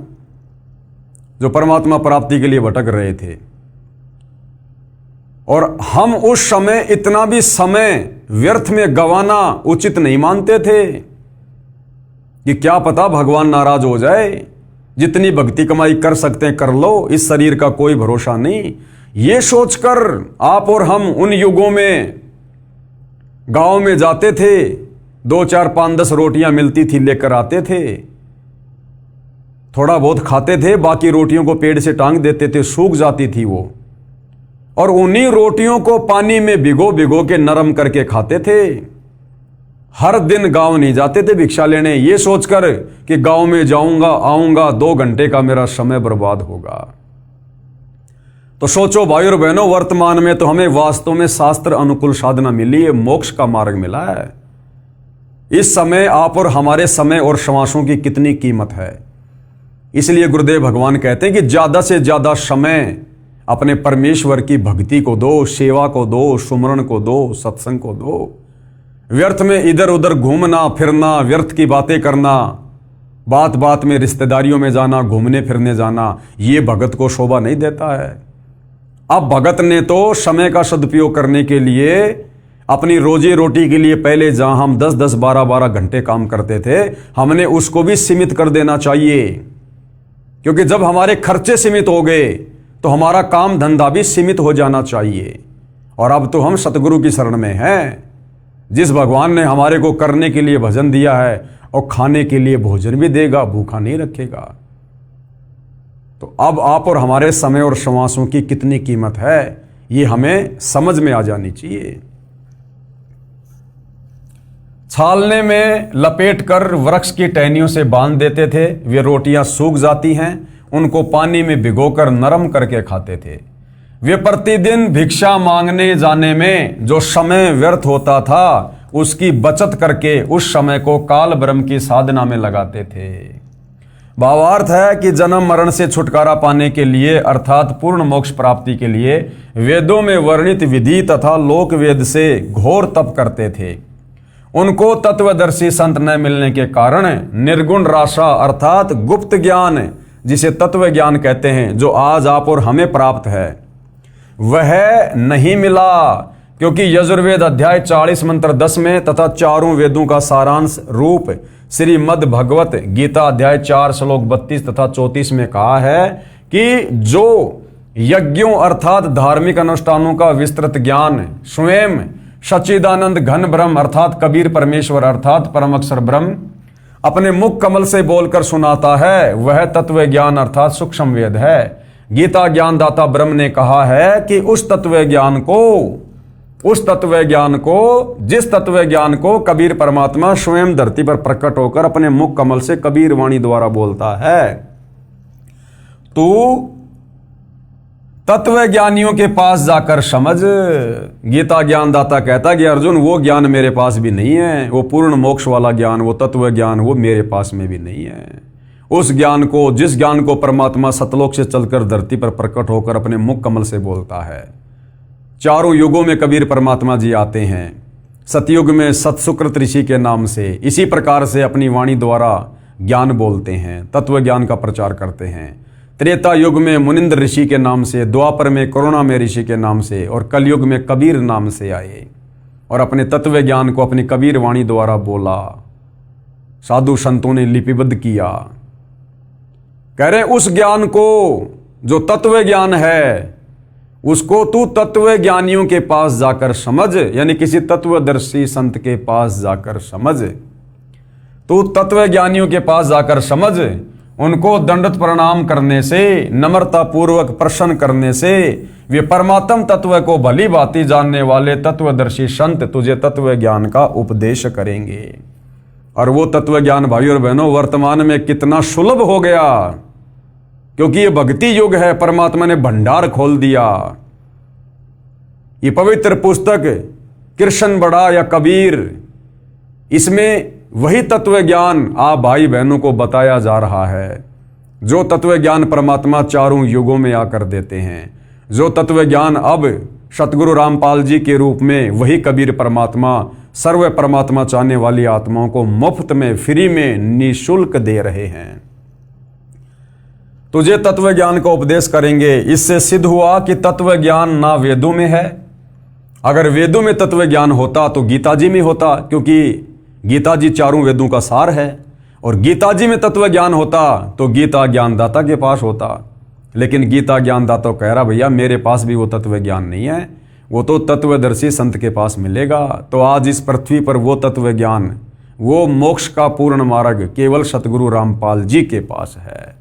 जो परमात्मा प्राप्ति के लिए भटक रहे थे, और हम उस समय इतना भी समय व्यर्थ में गंवाना उचित नहीं मानते थे कि क्या पता भगवान नाराज हो जाए। जितनी भक्ति कमाई कर सकते हैं कर लो, इस शरीर का कोई भरोसा नहीं। ये सोचकर आप और हम उन युगों में गांव में जाते थे, 2, 4, 5, 10 रोटियां मिलती थी लेकर आते थे, थोड़ा बहुत खाते थे, बाकी रोटियों को पेड़ से टांग देते थे, सूख जाती थी वो, और उन्हीं रोटियों को पानी में भिगो भिगो के नरम करके खाते थे। हर दिन गांव नहीं जाते थे भिक्षा लेने, ये सोचकर कि गांव में जाऊंगा आऊंगा 2 घंटे का मेरा समय बर्बाद होगा। तो सोचो भाई और बहनों, वर्तमान में तो हमें वास्तव में शास्त्र अनुकूल साधना मिली है, मोक्ष का मार्ग मिला है। इस समय आप और हमारे समय और श्वासों की कितनी कीमत है। इसलिए गुरुदेव भगवान कहते हैं कि ज्यादा से ज्यादा समय अपने परमेश्वर की भक्ति को दो, सेवा को दो, सुमरण को दो, सत्संग को दो। व्यर्थ में इधर उधर घूमना फिरना, व्यर्थ की बातें करना, बात बात में रिश्तेदारियों में जाना, घूमने फिरने जाना, ये भगत को शोभा नहीं देता है। अब भगत ने तो समय का सदुपयोग करने के लिए, अपनी रोजी रोटी के लिए पहले जहां हम 10-10, 12-12 घंटे काम करते थे, हमने उसको भी सीमित कर देना चाहिए। क्योंकि जब हमारे खर्चे सीमित हो गए तो हमारा काम धंधा भी सीमित हो जाना चाहिए। और अब तो हम सतगुरु की शरण में हैं, जिस भगवान ने हमारे को करने के लिए भजन दिया है और खाने के लिए भोजन भी देगा, भूखा नहीं रखेगा। तो अब आप और हमारे समय और श्वासों की कितनी कीमत है, ये हमें समझ में आ जानी चाहिए। छालने में लपेटकर वृक्ष की टहनियों से बांध देते थे। वे रोटियां सूख जाती हैं, उनको पानी में भिगोकर नरम करके खाते थे। वे प्रतिदिन भिक्षा मांगने जाने में जो समय व्यर्थ होता था, उसकी बचत करके उस समय को काल ब्रह्म की साधना में लगाते थे। भावार्थ है कि जन्म मरण से छुटकारा पाने के लिए अर्थात पूर्ण मोक्ष प्राप्ति के लिए वेदों में वर्णित विधि तथा लोक वेद से घोर तप करते थे। उनको तत्वदर्शी संत न मिलने के कारण निर्गुण राशा अर्थात गुप्त ज्ञान, जिसे तत्व ज्ञान कहते हैं, जो आज आप और हमें प्राप्त है, वह नहीं मिला। क्योंकि यजुर्वेद अध्याय 40 मंत्र 10 में तथा चारों वेदों का सारांश रूप श्रीमद् भगवत गीता अध्याय 4 श्लोक 32 तथा 34 में कहा है कि जो यज्ञों अर्थात धार्मिक अनुष्ठानों का विस्तृत ज्ञान स्वयं सच्चिदानंद घन ब्रह्म अर्थात कबीर परमेश्वर अर्थात परम अक्षर ब्रह्म अपने मुख कमल से बोलकर सुनाता है, वह तत्व ज्ञान अर्थात सूक्ष्म वेद है। गीता ज्ञानदाता ब्रह्म ने कहा है कि उस तत्व ज्ञान को जिस तत्व ज्ञान को कबीर परमात्मा स्वयं धरती पर प्रकट होकर अपने मुख कमल से कबीर वाणी द्वारा बोलता है, तू तत्व ज्ञानियों के पास जाकर समझ। गीता ज्ञानदाता कहता है कि अर्जुन, वो ज्ञान मेरे पास भी नहीं है, वो पूर्ण मोक्ष वाला ज्ञान, वो तत्व ज्ञान, वो मेरे पास में भी नहीं है। उस ज्ञान को, जिस ज्ञान को परमात्मा सतलोक से चलकर धरती पर प्रकट होकर अपने मुख कमल से बोलता है, चारों युगों में कबीर परमात्मा जी आते हैं। सतयुग में सतसुकृत ऋषि के नाम से इसी प्रकार से अपनी वाणी द्वारा ज्ञान बोलते हैं, तत्व ज्ञान का प्रचार करते हैं। त्रेता युग में मुनिंद्र ऋषि के नाम से, द्वापर में करुणामय ऋषि के नाम से और कलयुग में कबीर नाम से आए और अपने तत्व ज्ञान को अपनी कबीर वाणी द्वारा बोला, साधु संतों ने लिपिबद्ध किया। कह रहे उस ज्ञान को जो तत्व ज्ञान है उसको तू तत्व ज्ञानियों के पास जाकर समझ, यानी किसी तत्वदर्शी संत के पास जाकर समझ। तू तत्व ज्ञानियों के पास जाकर समझ, उनको दंडवत प्रणाम करने से, नम्रता पूर्वक प्रश्न करने से वे परमात्म तत्व को भली भांति जानने वाले तत्वदर्शी संत तुझे तत्व ज्ञान का उपदेश करेंगे। और वो तत्व ज्ञान भाई और बहनों वर्तमान में कितना सुलभ हो गया, क्योंकि ये भक्ति युग है। परमात्मा ने भंडार खोल दिया। ये पवित्र पुस्तक कृष्ण बड़ा या कबीर, इसमें वही तत्व ज्ञान आप भाई बहनों को बताया जा रहा है जो तत्व ज्ञान परमात्मा चारों युगों में आकर देते हैं। जो तत्व ज्ञान अब सतगुरु रामपाल जी के रूप में वही कबीर परमात्मा सर्व परमात्मा चाहने वाली आत्माओं को मुफ्त में, फ्री में, निःशुल्क दे रहे हैं। तुझे तत्व ज्ञान का उपदेश करेंगे। इससे सिद्ध हुआ कि तत्व ज्ञान ना वेदों में है। अगर वेदों में तत्व ज्ञान होता तो गीता जी में होता, क्योंकि गीता जी चारों वेदों का सार है। और गीता जी में तत्व ज्ञान होता तो गीता ज्ञानदाता के पास होता। लेकिन गीता ज्ञानदाता कह रहा भैया मेरे पास भी वो तत्व ज्ञान नहीं है, वो तो तत्वदर्शी संत के पास मिलेगा। तो आज इस पृथ्वी पर वो तत्व ज्ञान, वो मोक्ष का पूर्ण मार्ग केवल सतगुरु रामपाल जी के पास है।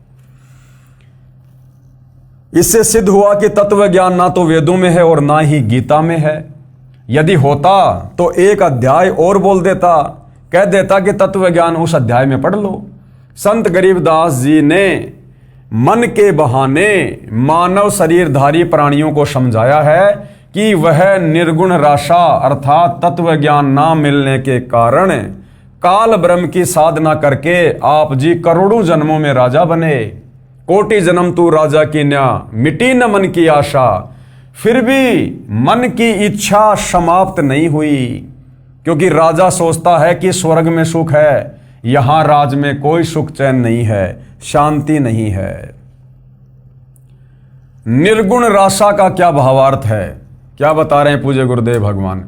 इससे सिद्ध हुआ कि तत्व ज्ञान ना तो वेदों में है और ना ही गीता में है। यदि होता तो एक अध्याय और बोल देता, कह देता कि तत्व ज्ञान उस अध्याय में पढ़ लो। संत गरीबदास जी ने मन के बहाने मानव शरीरधारी प्राणियों को समझाया है कि वह निर्गुण राशा अर्थात तत्व ज्ञान ना मिलने के कारण काल ब्रह्म की साधना करके आप जी करोड़ों जन्मों में राजा बने। कोटि जन्म तू राजा की न्या, मिटी न मन की आशा। फिर भी मन की इच्छा समाप्त नहीं हुई, क्योंकि राजा सोचता है कि स्वर्ग में सुख है, यहां राज में कोई सुख चैन नहीं है, शांति नहीं है। निर्गुण राशा का क्या भावार्थ है, क्या बता रहे हैं पूज्य गुरुदेव भगवान।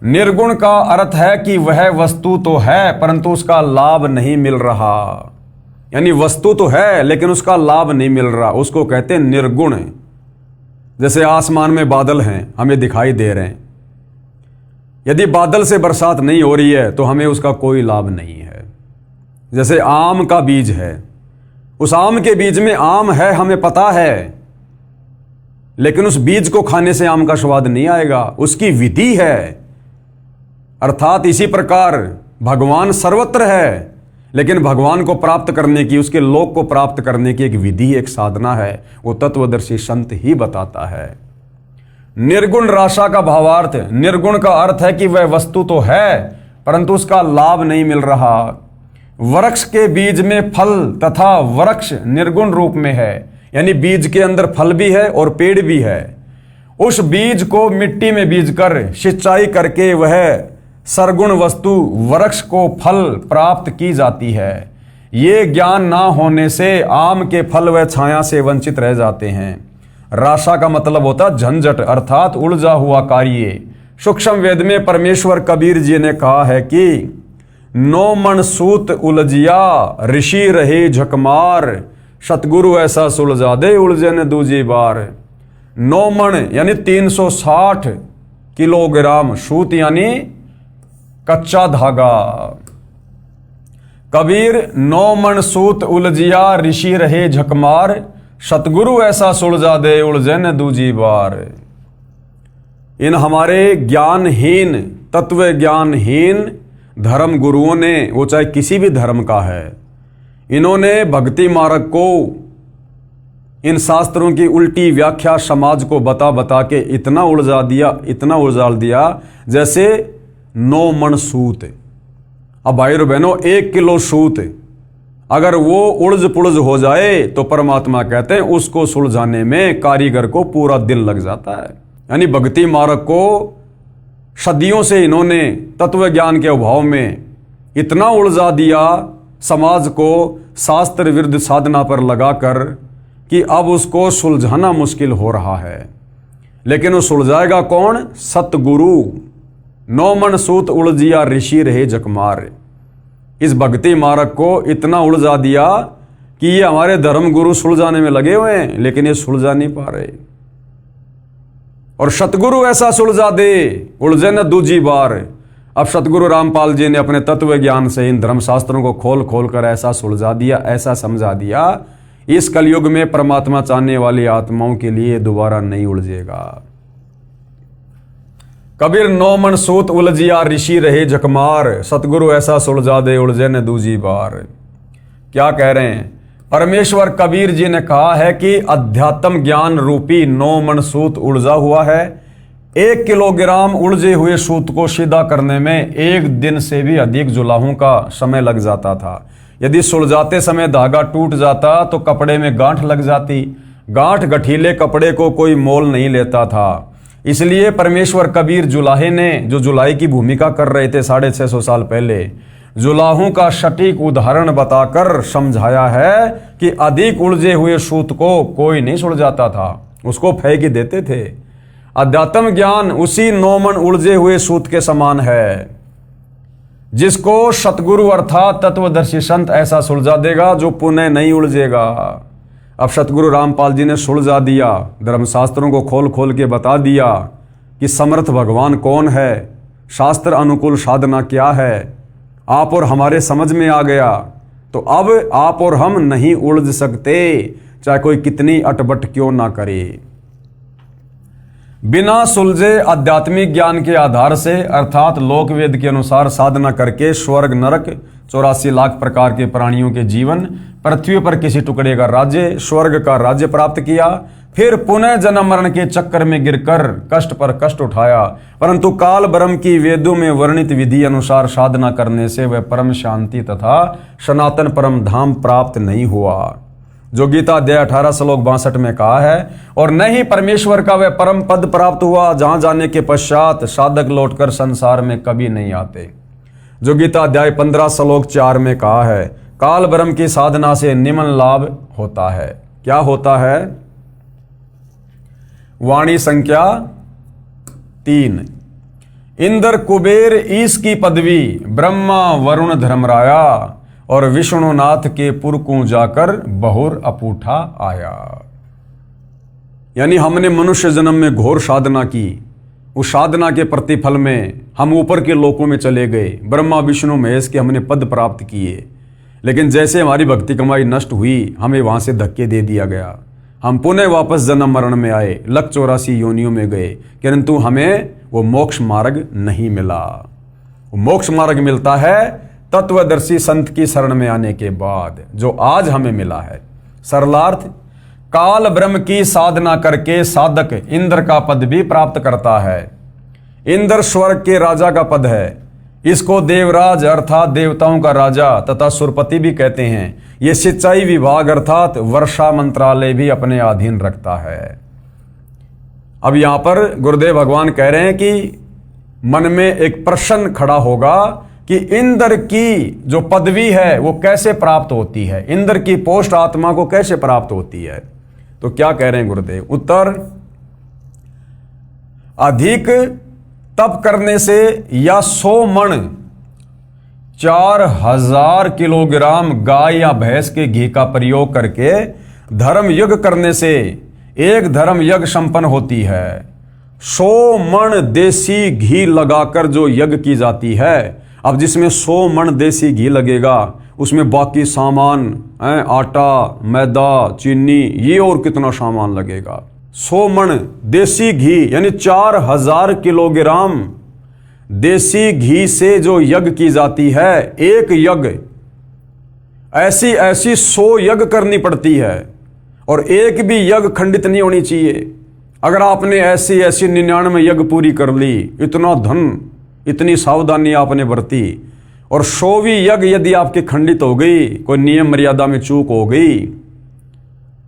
निर्गुण का अर्थ है कि वह वस्तु तो है परंतु उसका लाभ नहीं मिल रहा। यानी वस्तु तो है लेकिन उसका लाभ नहीं मिल रहा, उसको कहते हैं निर्गुण। जैसे आसमान में बादल हैं, हमें दिखाई दे रहे हैं, यदि बादल से बरसात नहीं हो रही है तो हमें उसका कोई लाभ नहीं है। जैसे आम का बीज है, उस आम के बीज में आम है हमें पता है, लेकिन उस बीज को खाने से आम का स्वाद नहीं आएगा, उसकी विधि है। अर्थात इसी प्रकार भगवान सर्वत्र है, लेकिन भगवान को प्राप्त करने की, उसके लोक को प्राप्त करने की एक विधि, एक साधना है, वो तत्वदर्शी संत ही बताता है। निर्गुण राशा का भावार्थ, निर्गुण का अर्थ है कि वह वस्तु तो है परंतु उसका लाभ नहीं मिल रहा। वृक्ष के बीज में फल तथा वृक्ष निर्गुण रूप में है, यानी बीज के अंदर फल भी है और पेड़ भी है। उस बीज को मिट्टी में बीज कर सिंचाई करके वह सरगुण वस्तु वृक्ष को फल प्राप्त की जाती है। ये ज्ञान ना होने से आम के फल व छाया से वंचित रह जाते हैं। राशा का मतलब होता झंझट अर्थात उलझा हुआ कार्य। सूक्ष्म वेद में परमेश्वर कबीर जी ने कहा है कि नो मन सूत उलझिया ऋषि रहे झकमार, सतगुरु ऐसा सुलझा दे उलझे न दूजी बार। 9 मन यानी 360 किलोग्राम, सूत यानी कच्चा धागा। कबीर 9 मन सूत उलझिया ऋषि रहे झकमार, सतगुरु ऐसा सुलझा दे उलझे न दूजी बार। इन हमारे ज्ञानहीन, तत्व ज्ञानहीन धर्म गुरुओं ने, वो चाहे किसी भी धर्म का है, इन्होंने भक्ति मार्ग को, इन शास्त्रों की उल्टी व्याख्या समाज को बता बता के इतना उलझा दिया, इतना उलझाल दिया जैसे 9 मन सूत। अब भाई और बहनों 1 किलो सूत अगर वो उलझ पुलझ हो जाए तो परमात्मा कहते हैं उसको सुलझाने में कारीगर को पूरा दिन लग जाता है। यानी भक्ति मार्ग को सदियों से इन्होंने तत्व ज्ञान के अभाव में इतना उलझा दिया समाज को शास्त्र विरुद्ध साधना पर लगाकर कि अब उसको सुलझाना मुश्किल हो रहा है। लेकिन वो सुलझाएगा कौन? सतगुरु। नौ मन सूत उलझिया ऋषि रहे जकमार। इस भक्ति मार्ग को इतना उलझा दिया कि ये हमारे धर्म गुरु सुलझाने में लगे हुए हैं, लेकिन ये सुलझा नहीं पा रहे। और सतगुरु ऐसा सुलझा दे, उलझे न दूजी बार। अब सतगुरु रामपाल जी ने अपने तत्व ज्ञान से इन धर्मशास्त्रों को खोल खोल कर ऐसा सुलझा दिया, ऐसा समझा दिया, इस कलयुग में परमात्मा चाहने वाली आत्माओं के लिए दोबारा नहीं उलझेगा। कबीर नौ मन सूत उलझिया ऋषि रहे जकमार। सतगुरु ऐसा सुलझा दे, उलझे न दूजी बार। क्या कह रहे हैं? परमेश्वर कबीर जी ने कहा है कि अध्यात्म ज्ञान रूपी नौ मन सूत उलझा हुआ है। 1 किलोग्राम उलझे हुए सूत को सीधा करने में 1 दिन से भी अधिक जुलाहों का समय लग जाता था। यदि सुलझाते समय धागा टूट जाता तो कपड़े में गांठ लग जाती। गांठ गठीले कपड़े को कोई मोल नहीं लेता था। इसलिए परमेश्वर कबीर जुलाहे ने, जो जुलाहे की भूमिका कर रहे थे 650 साल पहले, जुलाहों का सटीक उदाहरण बताकर समझाया है कि अधिक उलझे हुए सूत को कोई नहीं सुलझाता था, उसको फेंक ही देते थे। अध्यात्म ज्ञान उसी 9 मन उलझे हुए सूत के समान है, जिसको सतगुरु अर्थात तत्वदर्शी संत ऐसा सुलझा देगा जो पुनः नहीं उलझेगा। अब सतगुरु रामपाल जी ने सुलझा दिया, धर्मशास्त्रों को खोल खोल के बता दिया कि समर्थ भगवान कौन है, शास्त्र अनुकूल साधना क्या है। आप और हमारे समझ में आ गया, तो अब आप और हम नहीं उलझ सकते, चाहे कोई कितनी अटबट क्यों ना करे। बिना सुलझे आध्यात्मिक ज्ञान के आधार से अर्थात लोकवेद के अनुसार साधना करके स्वर्ग नरक 84 लाख प्रकार के प्राणियों के जीवन, पृथ्वी पर किसी टुकड़े का राज्य, स्वर्ग का राज्य प्राप्त किया, फिर पुनः जन्म मरण के चक्कर में गिरकर कष्ट पर कष्ट उठाया, परंतु काल ब्रह्म की वेदों में वर्णित विधि अनुसार साधना करने से वह परम शांति तथा सनातन परम धाम प्राप्त नहीं हुआ, जो गीता अध्याय 18 श्लोक 62 में कहा है। और न ही परमेश्वर का वह परम पद प्राप्त हुआ जहां जाने के पश्चात साधक लौटकर संसार में कभी नहीं आते, जो गीता अध्याय 15 श्लोक 4 में कहा है। काल ब्रह्म की साधना से निम्न लाभ होता है। क्या होता है? वाणी संख्या 3। इंद्र कुबेर ईश की पदवी, ब्रह्मा वरुण धर्मराया, और विष्णुनाथ के पुर को जाकर बहुर अपूठा आया। यानी हमने मनुष्य जन्म में घोर साधना की, उस साधना के प्रतिफल में हम ऊपर के लोकों में चले गए, ब्रह्मा विष्णु महेश के हमने पद प्राप्त किए। लेकिन जैसे हमारी भक्ति कमाई नष्ट हुई, हमें वहां से धक्के दे दिया गया, हम पुनः वापस जन्म मरण में आए, लख 84 योनियों में गए, किंतु हमें वो मोक्ष मार्ग नहीं मिला। वो मोक्ष मार्ग मिलता है तत्वदर्शी संत की शरण में आने के बाद, जो आज हमें मिला है। सरलार्थ, काल ब्रह्म की साधना करके साधक इंद्र का पद भी प्राप्त करता है। इंद्र स्वर्ग के राजा का पद है। इसको देवराज अर्थात देवताओं का राजा तथा सुरपति भी कहते हैं। ये सिंचाई विभाग अर्थात वर्षा मंत्रालय भी अपने अधीन रखता है। अब यहां पर गुरुदेव भगवान कह रहे हैं कि मन में एक प्रश्न खड़ा होगा कि इंद्र की जो पदवी है वो कैसे प्राप्त होती है, इंद्र की पोस्ट आत्मा को कैसे प्राप्त होती है। तो क्या कह रहे हैं गुरुदेव? उत्तर, अधिक तप करने से या 100 मण 4000 किलोग्राम गाय या भैंस के घी का प्रयोग करके धर्म यज्ञ करने से एक धर्म यज्ञ संपन्न होती है। 100 मण देसी घी लगाकर जो यज्ञ की जाती है, अब जिसमें 100 मण देसी घी लगेगा, उसमें बाकी सामान आटा, मैदा, चीनी, ये और कितना सामान लगेगा। 100 मण देसी घी यानी 4000 किलोग्राम देसी घी से जो यज्ञ की जाती है, एक यज्ञ ऐसी 100 यज्ञ करनी पड़ती है, और एक भी यज्ञ खंडित नहीं होनी चाहिए। अगर आपने ऐसी 99 यज्ञ पूरी कर ली, इतना धन, इतनी सावधानी आपने बरती, और 100वीं यज्ञ यदि आपकी खंडित हो गई, कोई नियम मर्यादा में चूक हो गई,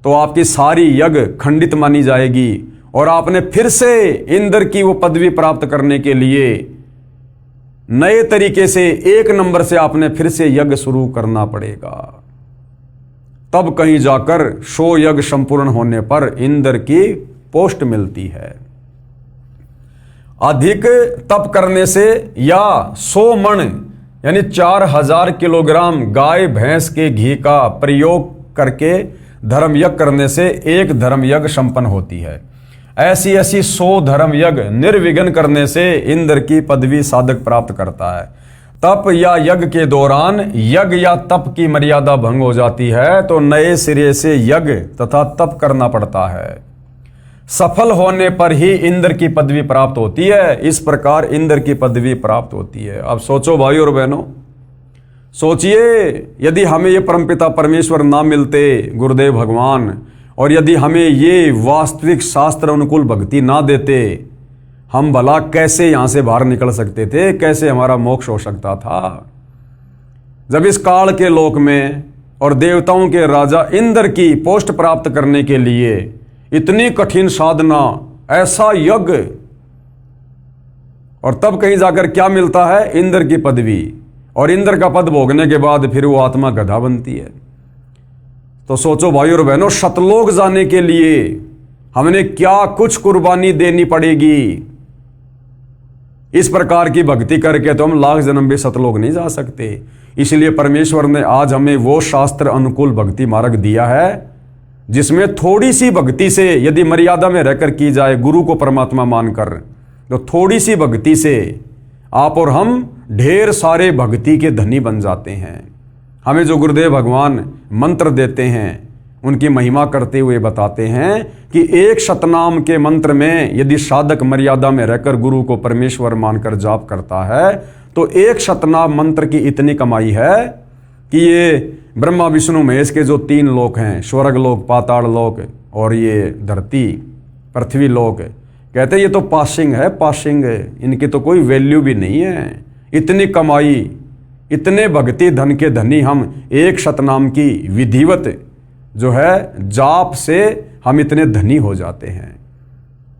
तो आपकी सारी यज्ञ खंडित मानी जाएगी और आपने फिर से इंद्र की वो पदवी प्राप्त करने के लिए नए तरीके से 1 नंबर से आपने फिर से यज्ञ शुरू करना पड़ेगा। तब कहीं जाकर 100 यज्ञ संपूर्ण होने पर इंद्र की पोस्ट मिलती है। अधिक तप करने से या 100 मण यानी 4000 किलोग्राम गाय भैंस के घी का प्रयोग करके धर्म यज्ञ करने से एक धर्म यज्ञ संपन्न होती है। ऐसी 100 धर्म यज्ञ निर्विघ्न करने से इंद्र की पदवी साधक प्राप्त करता है। तप या यज्ञ के दौरान यज्ञ या तप की मर्यादा भंग हो जाती है तो नए सिरे से यज्ञ तथा तप करना पड़ता है। सफल होने पर ही इंद्र की पदवी प्राप्त होती है। इस प्रकार इंद्र की पदवी प्राप्त होती है। अब सोचो भाई और बहनों, सोचिए यदि हमें ये परमपिता परमेश्वर ना मिलते, गुरुदेव भगवान, और यदि हमें ये वास्तविक शास्त्र अनुकूल भक्ति ना देते, हम भला कैसे यहां से बाहर निकल सकते थे, कैसे हमारा मोक्ष हो सकता था। जब इस काल के लोक में और देवताओं के राजा इंद्र की पोस्ट प्राप्त करने के लिए इतनी कठिन साधना, ऐसा यज्ञ, और तब कहीं जाकर क्या मिलता है, इंद्र की पदवी, और इंद्र का पद भोगने के बाद फिर वो आत्मा गधा बनती है। तो सोचो भाई और बहनों, सतलोक जाने के लिए हमने क्या कुछ कुर्बानी देनी पड़ेगी। इस प्रकार की भक्ति करके तो हम लाख जन्म भी सतलोक नहीं जा सकते। इसलिए परमेश्वर ने आज हमें वो शास्त्र अनुकूल भक्ति मार्ग दिया है जिसमें थोड़ी सी भक्ति से यदि मर्यादा में रहकर की जाए, गुरु को परमात्मा मानकर, तो थोड़ी सी भक्ति से आप और हम ढेर सारे भक्ति के धनी बन जाते हैं। हमें जो गुरुदेव भगवान मंत्र देते हैं उनकी महिमा करते हुए बताते हैं कि एक शतनाम के मंत्र में यदि साधक मर्यादा में रहकर गुरु को परमेश्वर मानकर जाप करता है तो एक शतनाम मंत्र की इतनी कमाई है कि ये ब्रह्मा विष्णु महेश के जो 3 लोक हैं, स्वर्ग लोक, पाताल लोक और ये धरती पृथ्वी लोक, कहते हैं ये तो पासिंग है, पासिंग है, इनकी तो कोई वैल्यू भी नहीं है। इतनी कमाई, इतने भक्ति धन के धनी हम एक शतनाम की विधिवत जो है जाप से हम इतने धनी हो जाते हैं।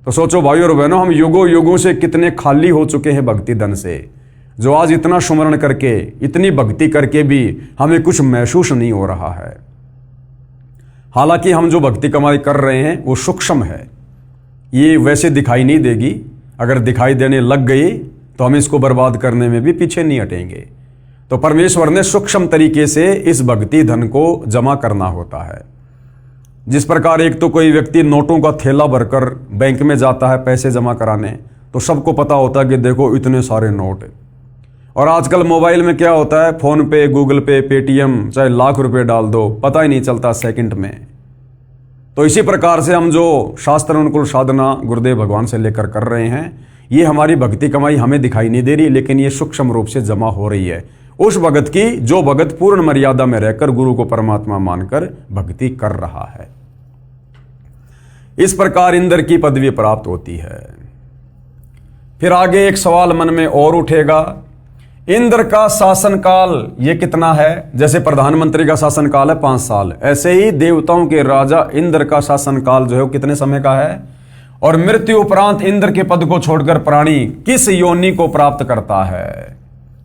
तो सोचो भाई और बहनों, हम युगों युगों से कितने खाली हो चुके हैं भक्ति धन से, जो आज इतना सुमरण करके, इतनी भक्ति करके भी हमें कुछ महसूस नहीं हो रहा है। हालांकि हम जो भक्ति कमाई कर रहे हैं वो सूक्ष्म है, ये वैसे दिखाई नहीं देगी। अगर दिखाई देने लग गई तो हम इसको बर्बाद करने में भी पीछे नहीं हटेंगे। तो परमेश्वर ने सूक्ष्म तरीके से इस भक्ति धन को जमा करना होता है। जिस प्रकार एक तो कोई व्यक्ति नोटों का थैला भरकर बैंक में जाता है पैसे जमा कराने, तो सबको पता होता है कि देखो इतने सारे नोट। और आजकल मोबाइल में क्या होता है, फोन पे, गूगल पे, पेटीएम, चाहे लाख रुपए डाल दो, पता ही नहीं चलता सेकंड में। तो इसी प्रकार से हम जो शास्त्र अनुकूल साधना गुरुदेव भगवान से लेकर कर रहे हैं, ये हमारी भक्ति कमाई हमें दिखाई नहीं दे रही, लेकिन ये सूक्ष्म रूप से जमा हो रही है उस भगत की जो भगत पूर्ण मर्यादा में रहकर गुरु को परमात्मा मानकर भक्ति कर रहा है। इस प्रकार इंद्र की पदवी प्राप्त होती है। फिर आगे एक सवाल मन में और उठेगा, इंद्र का शासन काल ये कितना है? जैसे प्रधानमंत्री का शासन काल है 5 साल, ऐसे ही देवताओं के राजा इंद्र का शासन काल जो है वो कितने समय का है? और मृत्यु उपरांत इंद्र के पद को छोड़कर प्राणी किस योनि को प्राप्त करता है?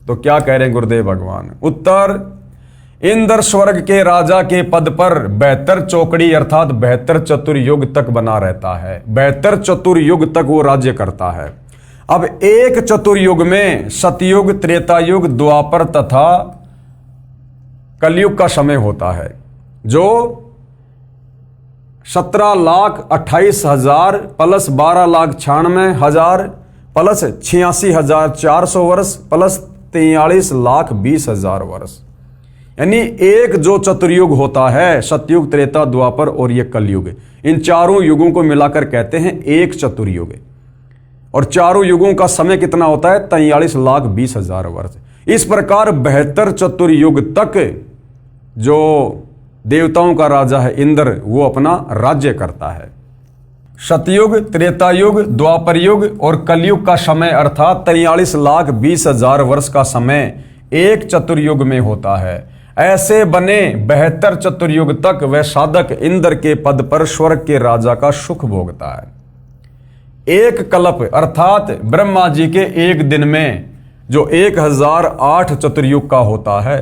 तो क्या कह रहे हैं गुरुदेव भगवान? उत्तर, इंद्र स्वर्ग के राजा के पद पर 72 चौकड़ी अर्थात 72 चतुर्युग तक बना रहता है। 72 चतुर्युग तक वो राज्य करता है। अब एक चतुर्युग में सतयुग, त्रेतायुग, द्वापर तथा कलयुग का समय होता है, जो 17,28,000 प्लस 12,96,000 प्लस 86,400 वर्ष प्लस 43,20,000 वर्ष, यानी एक जो चतुर्युग होता है, सतयुग, त्रेता, द्वापर और ये कलयुग, इन चारों युगों को मिलाकर कहते हैं एक चतुर्युग। और चारों युगों का समय कितना होता है? 43,20,000 वर्ष। इस प्रकार 72 चतुर्युग तक जो देवताओं का राजा है इंद्र, वो अपना राज्य करता है। सतयुग, त्रेतायुग, द्वापर युग और कलयुग का समय अर्थात 43,20,000 वर्ष का समय एक चतुर्युग में होता है। ऐसे बने 72 चतुर्युग तक वह साधक इंद्र के पद पर स्वर्ग के राजा का सुख भोगता है। एक कल्प अर्थात ब्रह्मा जी के एक दिन में जो 1008 चतुर्युग का होता है,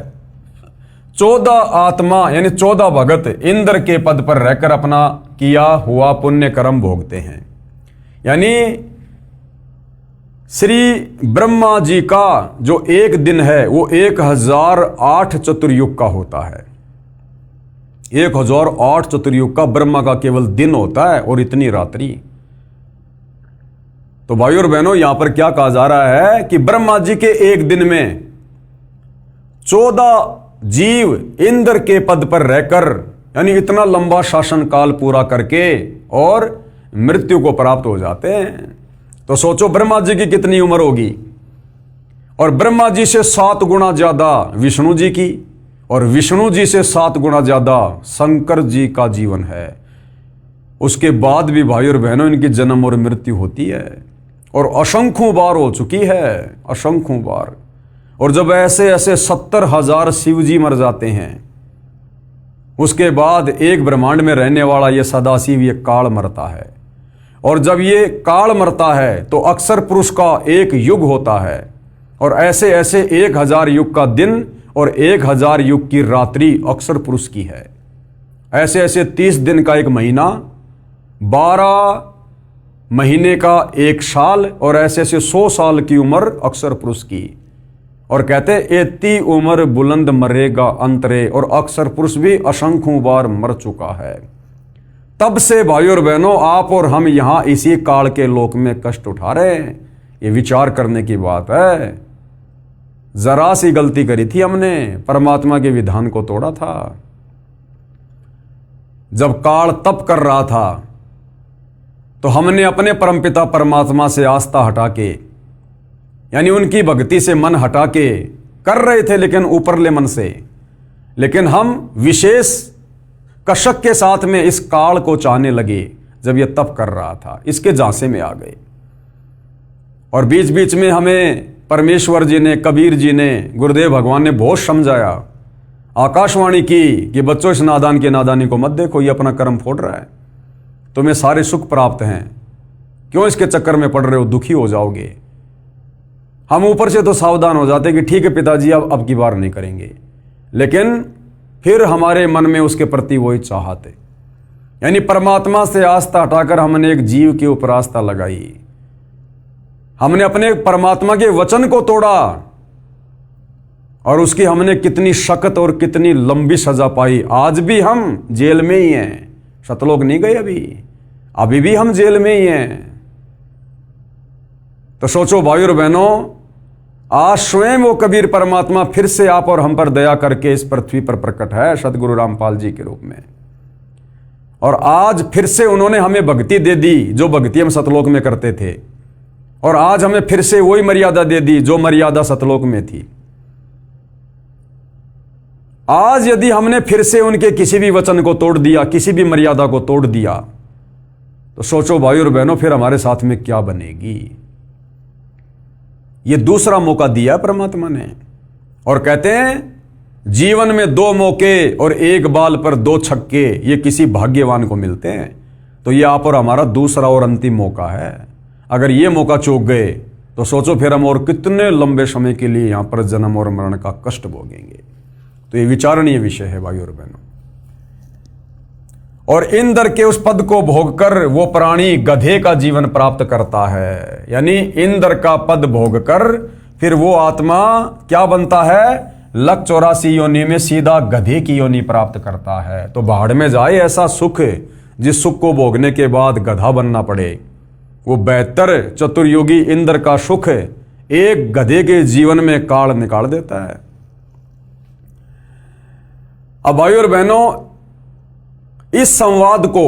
14 आत्मा यानी 14 भगत इंद्र के पद पर रहकर अपना किया हुआ पुण्य कर्म भोगते हैं। यानी श्री ब्रह्मा जी का जो एक दिन है वो 1008 चतुर्युग का होता है। 1008 चतुर्युग का ब्रह्मा का केवल दिन होता है और इतनी रात्रि। तो भाई और बहनों, यहां पर क्या कहा जा रहा है कि ब्रह्मा जी के एक दिन में 14 जीव इंद्र के पद पर रहकर, यानी इतना लंबा शासन काल पूरा करके और मृत्यु को प्राप्त हो जाते हैं। तो सोचो ब्रह्मा जी की कितनी उम्र होगी, और ब्रह्मा जी से 7 गुना ज्यादा विष्णु जी की, और विष्णु जी से 7 गुना ज्यादा शंकर जी का जीवन है। उसके बाद भी भाई और बहनों इनकी जन्म और मृत्यु होती है, और असंख्यों बार हो चुकी है, असंख्यों बार। और जब ऐसे ऐसे 70,000 शिव जी मर जाते हैं, उसके बाद एक ब्रह्मांड में रहने वाला ये सदाशिव, ये काल मरता है। और जब ये काल मरता है तो अक्षर पुरुष का एक युग होता है, और ऐसे ऐसे 1000 युग का दिन और 1000 युग की रात्रि अक्षर पुरुष की है। ऐसे ऐसे 30 दिन का एक महीना, 12 महीने का एक साल, और ऐसे ऐसे 100 साल की उम्र अक्षर पुरुष की। और कहते एती उम्र बुलंद मरेगा अंतरे, और अक्षर पुरुष भी असंख्यों बार मर चुका है। तब से भाई और बहनों आप और हम यहां इसी काल के लोक में कष्ट उठा रहे हैं। ये विचार करने की बात है। जरा सी गलती करी थी हमने, परमात्मा के विधान को तोड़ा था। जब काल तप कर रहा था तो हमने अपने परमपिता परमात्मा से आस्था हटा के, यानी उनकी भक्ति से मन हटा के कर रहे थे, लेकिन ऊपरले मन से। लेकिन हम विशेष कशक के साथ में इस काल को चाहने लगे जब यह तप कर रहा था, इसके झांसे में आ गए। और बीच बीच में हमें परमेश्वर जी ने, कबीर जी ने, गुरुदेव भगवान ने बहुत समझाया, आकाशवाणी की कि बच्चों इस नादान की नादानी को मत देखो, ये अपना कर्म फोड़ रहा है, तुम्हें सारे सुख प्राप्त हैं, क्यों इसके चक्कर में पड़ रहे हो, दुखी हो जाओगे। हम ऊपर से तो सावधान हो जाते कि ठीक है पिताजी अब की बार नहीं करेंगे, लेकिन फिर हमारे मन में उसके प्रति वही चाहत है। यानी परमात्मा से आस्था हटाकर हमने एक जीव के ऊपर आस्था लगाई, हमने अपने परमात्मा के वचन को तोड़ा, और उसकी हमने कितनी सख्त और कितनी लंबी सजा पाई। आज भी हम जेल में ही हैं, सतलोक नहीं गए अभी भी हम जेल में ही हैं। तो सोचो भाई और बहनों, आज स्वयं वो कबीर परमात्मा फिर से आप और हम पर दया करके इस पृथ्वी पर प्रकट है सतगुरु रामपाल जी के रूप में। और आज फिर से उन्होंने हमें भक्ति दे दी जो भक्ति हम सतलोक में करते थे, और आज हमें फिर से वही मर्यादा दे दी जो मर्यादा सतलोक में थी। आज यदि हमने फिर से उनके किसी भी वचन को तोड़ दिया, किसी भी मर्यादा को तोड़ दिया, तो सोचो भाई और बहनों फिर हमारे साथ में क्या बनेगी। ये दूसरा मौका दिया परमात्मा ने, और कहते हैं जीवन में 2 मौके और 1 बाल पर 2 छक्के ये किसी भाग्यवान को मिलते हैं। तो ये आप और हमारा दूसरा और अंतिम मौका है। अगर ये मौका चूक गए तो सोचो फिर हम और कितने लंबे समय के लिए यहां पर जन्म और मरण का कष्ट भोगेंगे। तो ये विचारणीय विषय है भाई और बहनों। और इंद्र के उस पद को भोगकर वो प्राणी गधे का जीवन प्राप्त करता है। यानी इंद्र का पद भोगकर फिर वो आत्मा क्या बनता है, 184 योनि में सीधा गधे की योनि प्राप्त करता है। तो भाड़ में जाए ऐसा सुख जिस सुख को भोगने के बाद गधा बनना पड़े। वो 72 चतुर्युगी इंद्र का सुख एक गधे के जीवन में काल निकाल देता है। अब भाई और बहनों, इस संवाद को,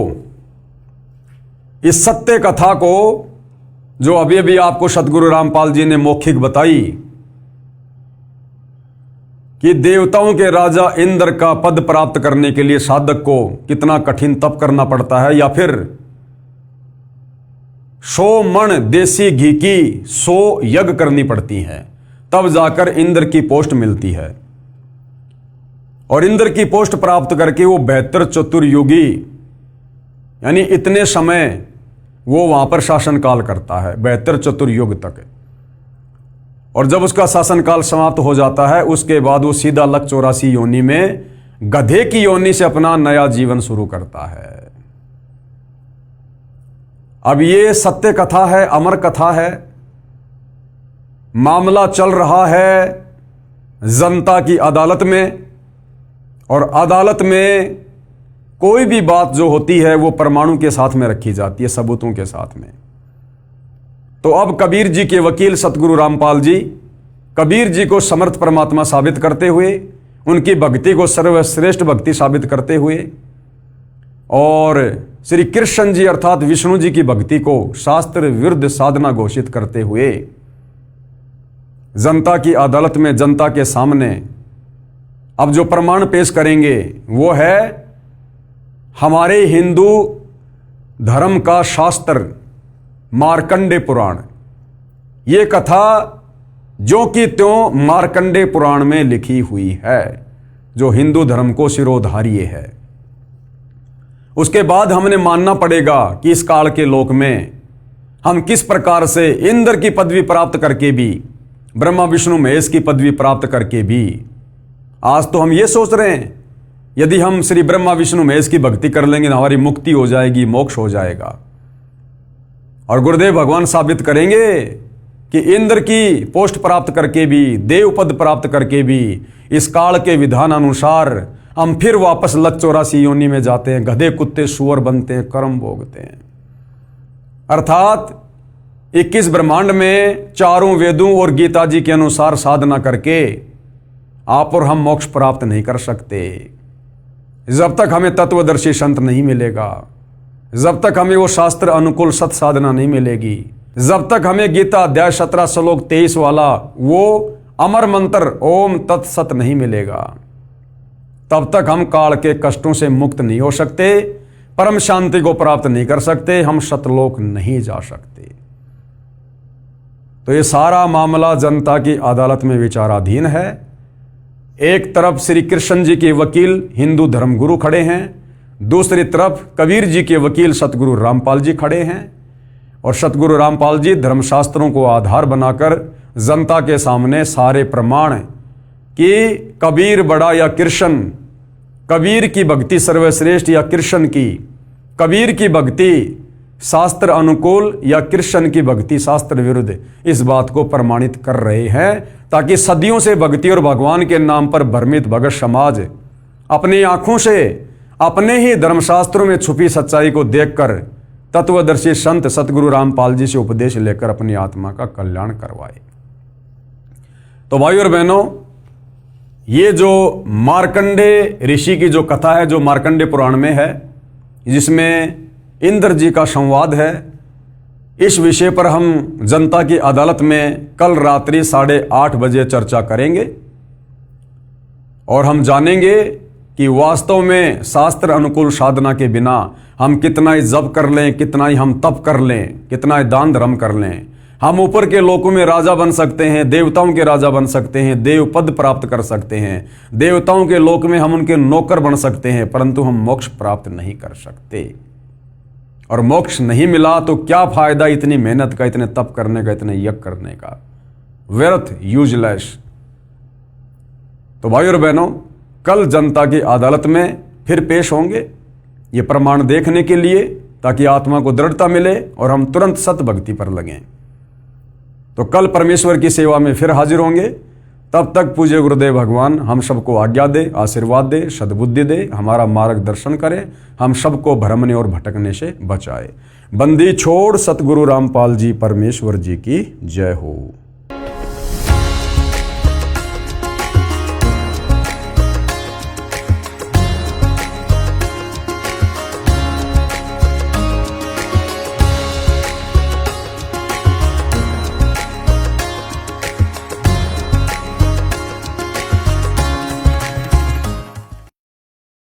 इस सत्य कथा को जो अभी अभी आपको सतगुरु रामपाल जी ने मौखिक बताई कि देवताओं के राजा इंद्र का पद प्राप्त करने के लिए साधक को कितना कठिन तप करना पड़ता है, या फिर 100 मण देसी घी की 100 यज्ञ करनी पड़ती हैं, तब जाकर इंद्र की पोस्ट मिलती है। और इंद्र की पोस्ट प्राप्त करके वो 72 चतुर्युगी, यानी इतने समय वो वहाँ पर शासनकाल करता है 72 चतुर्युग तक। और जब उसका शासनकाल समाप्त हो जाता है उसके बाद वो सीधा लक 84 योनि में गधे की योनि से अपना नया जीवन शुरू करता है। अब ये सत्य कथा है, अमर कथा है। मामला चल रहा है जनता की अदालत में, और अदालत में कोई भी बात जो होती है वो परमाणु के साथ में रखी जाती है, सबूतों के साथ में। तो अब कबीर जी के वकील सतगुरु रामपाल जी कबीर जी को समर्थ परमात्मा साबित करते हुए, उनकी भक्ति को सर्वश्रेष्ठ भक्ति साबित करते हुए, और श्री कृष्ण जी अर्थात विष्णु जी की भक्ति को शास्त्र विरुद्ध साधना घोषित करते हुए जनता की अदालत में, जनता के सामने अब जो प्रमाण पेश करेंगे वो है हमारे हिंदू धर्म का शास्त्र मार्कंडे पुराण। ये कथा जो कि त्यों मार्कंडे पुराण में लिखी हुई है, जो हिंदू धर्म को शिरोधार्य है। उसके बाद हमने मानना पड़ेगा कि इस काल के लोक में हम किस प्रकार से इंद्र की पदवी प्राप्त करके भी, ब्रह्मा विष्णु महेश की पदवी प्राप्त करके भी, आज तो हम ये सोच रहे हैं यदि हम श्री ब्रह्मा विष्णु महेश की भक्ति कर लेंगे तो हमारी मुक्ति हो जाएगी, मोक्ष हो जाएगा। और गुरुदेव भगवान साबित करेंगे कि इंद्र की पोस्ट प्राप्त करके भी, देव पद प्राप्त करके भी, इस काल के विधान अनुसार हम फिर वापस लक 84 योनि में जाते हैं, गधे कुत्ते सुअर बनते हैं, कर्म भोगते हैं। अर्थात 21 ब्रह्मांड में चारों वेदों और गीता जी के अनुसार साधना करके आप और हम मोक्ष प्राप्त नहीं कर सकते जब तक हमें तत्वदर्शी संत नहीं मिलेगा, जब तक हमें वो शास्त्र अनुकूल सत साधना नहीं मिलेगी, जब तक हमें गीता अध्याय 17 श्लोक 23 वाला वो अमर मंत्र ओम तत्सत नहीं मिलेगा, तब तक हम काल के कष्टों से मुक्त नहीं हो सकते, परम शांति को प्राप्त नहीं कर सकते, हम सतलोक नहीं जा सकते। तो ये सारा मामला जनता की अदालत में विचाराधीन है। एक तरफ श्री कृष्ण जी के वकील हिंदू धर्मगुरु खड़े हैं, दूसरी तरफ कबीर जी के वकील सतगुरु रामपाल जी खड़े हैं, और सतगुरु रामपाल जी धर्मशास्त्रों को आधार बनाकर जनता के सामने सारे प्रमाण कि कबीर बड़ा या कृष्ण, कबीर की भक्ति सर्वश्रेष्ठ या कृष्ण की, कबीर की भक्ति शास्त्र अनुकूल या कृष्ण की भक्ति शास्त्र विरुद्ध, इस बात को प्रमाणित कर रहे हैं, ताकि सदियों से भक्ति और भगवान के नाम पर भ्रमित भगत समाज अपनी आंखों से अपने ही धर्मशास्त्रों में छुपी सच्चाई को देखकर तत्वदर्शी संत सतगुरु रामपाल जी से उपदेश लेकर अपनी आत्मा का कल्याण करवाए। तो भाइयों और बहनों, ये जो मार्कंडे ऋषि की जो कथा है, जो मार्कंडे पुराण में है, जिसमें इंद्र जी का संवाद है, इस विषय पर हम जनता की अदालत में कल रात्रि 8:30 बजे चर्चा करेंगे, और हम जानेंगे कि वास्तव में शास्त्र अनुकूल साधना के बिना हम कितना ही जप कर लें, कितना ही हम तप कर लें, कितना ही दान धर्म कर लें, हम ऊपर के लोकों में राजा बन सकते हैं, देवताओं के राजा बन सकते हैं, देव पद प्राप्त कर सकते हैं, देवताओं के लोक में हम उनके नौकर बन सकते हैं, परंतु हम मोक्ष प्राप्त नहीं कर सकते। और मोक्ष नहीं मिला तो क्या फायदा इतनी मेहनत का, इतने तप करने का, इतने यज्ञ करने का, व्यर्थ, यूजलेस। तो भाई और बहनों, कल जनता की अदालत में फिर पेश होंगे ये प्रमाण देखने के लिए, ताकि आत्मा को दृढ़ता मिले और हम तुरंत सत भक्ति पर लगें। तो कल परमेश्वर की सेवा में फिर हाजिर होंगे। तब तक पूज्य गुरुदेव भगवान हम सबको आज्ञा दे, आशीर्वाद दे, सद्बुद्धि दे, हमारा मार्गदर्शन करे, हम सबको भ्रमने और भटकने से बचाए। बंदी छोड़ सतगुरु रामपाल जी परमेश्वर जी की जय हो।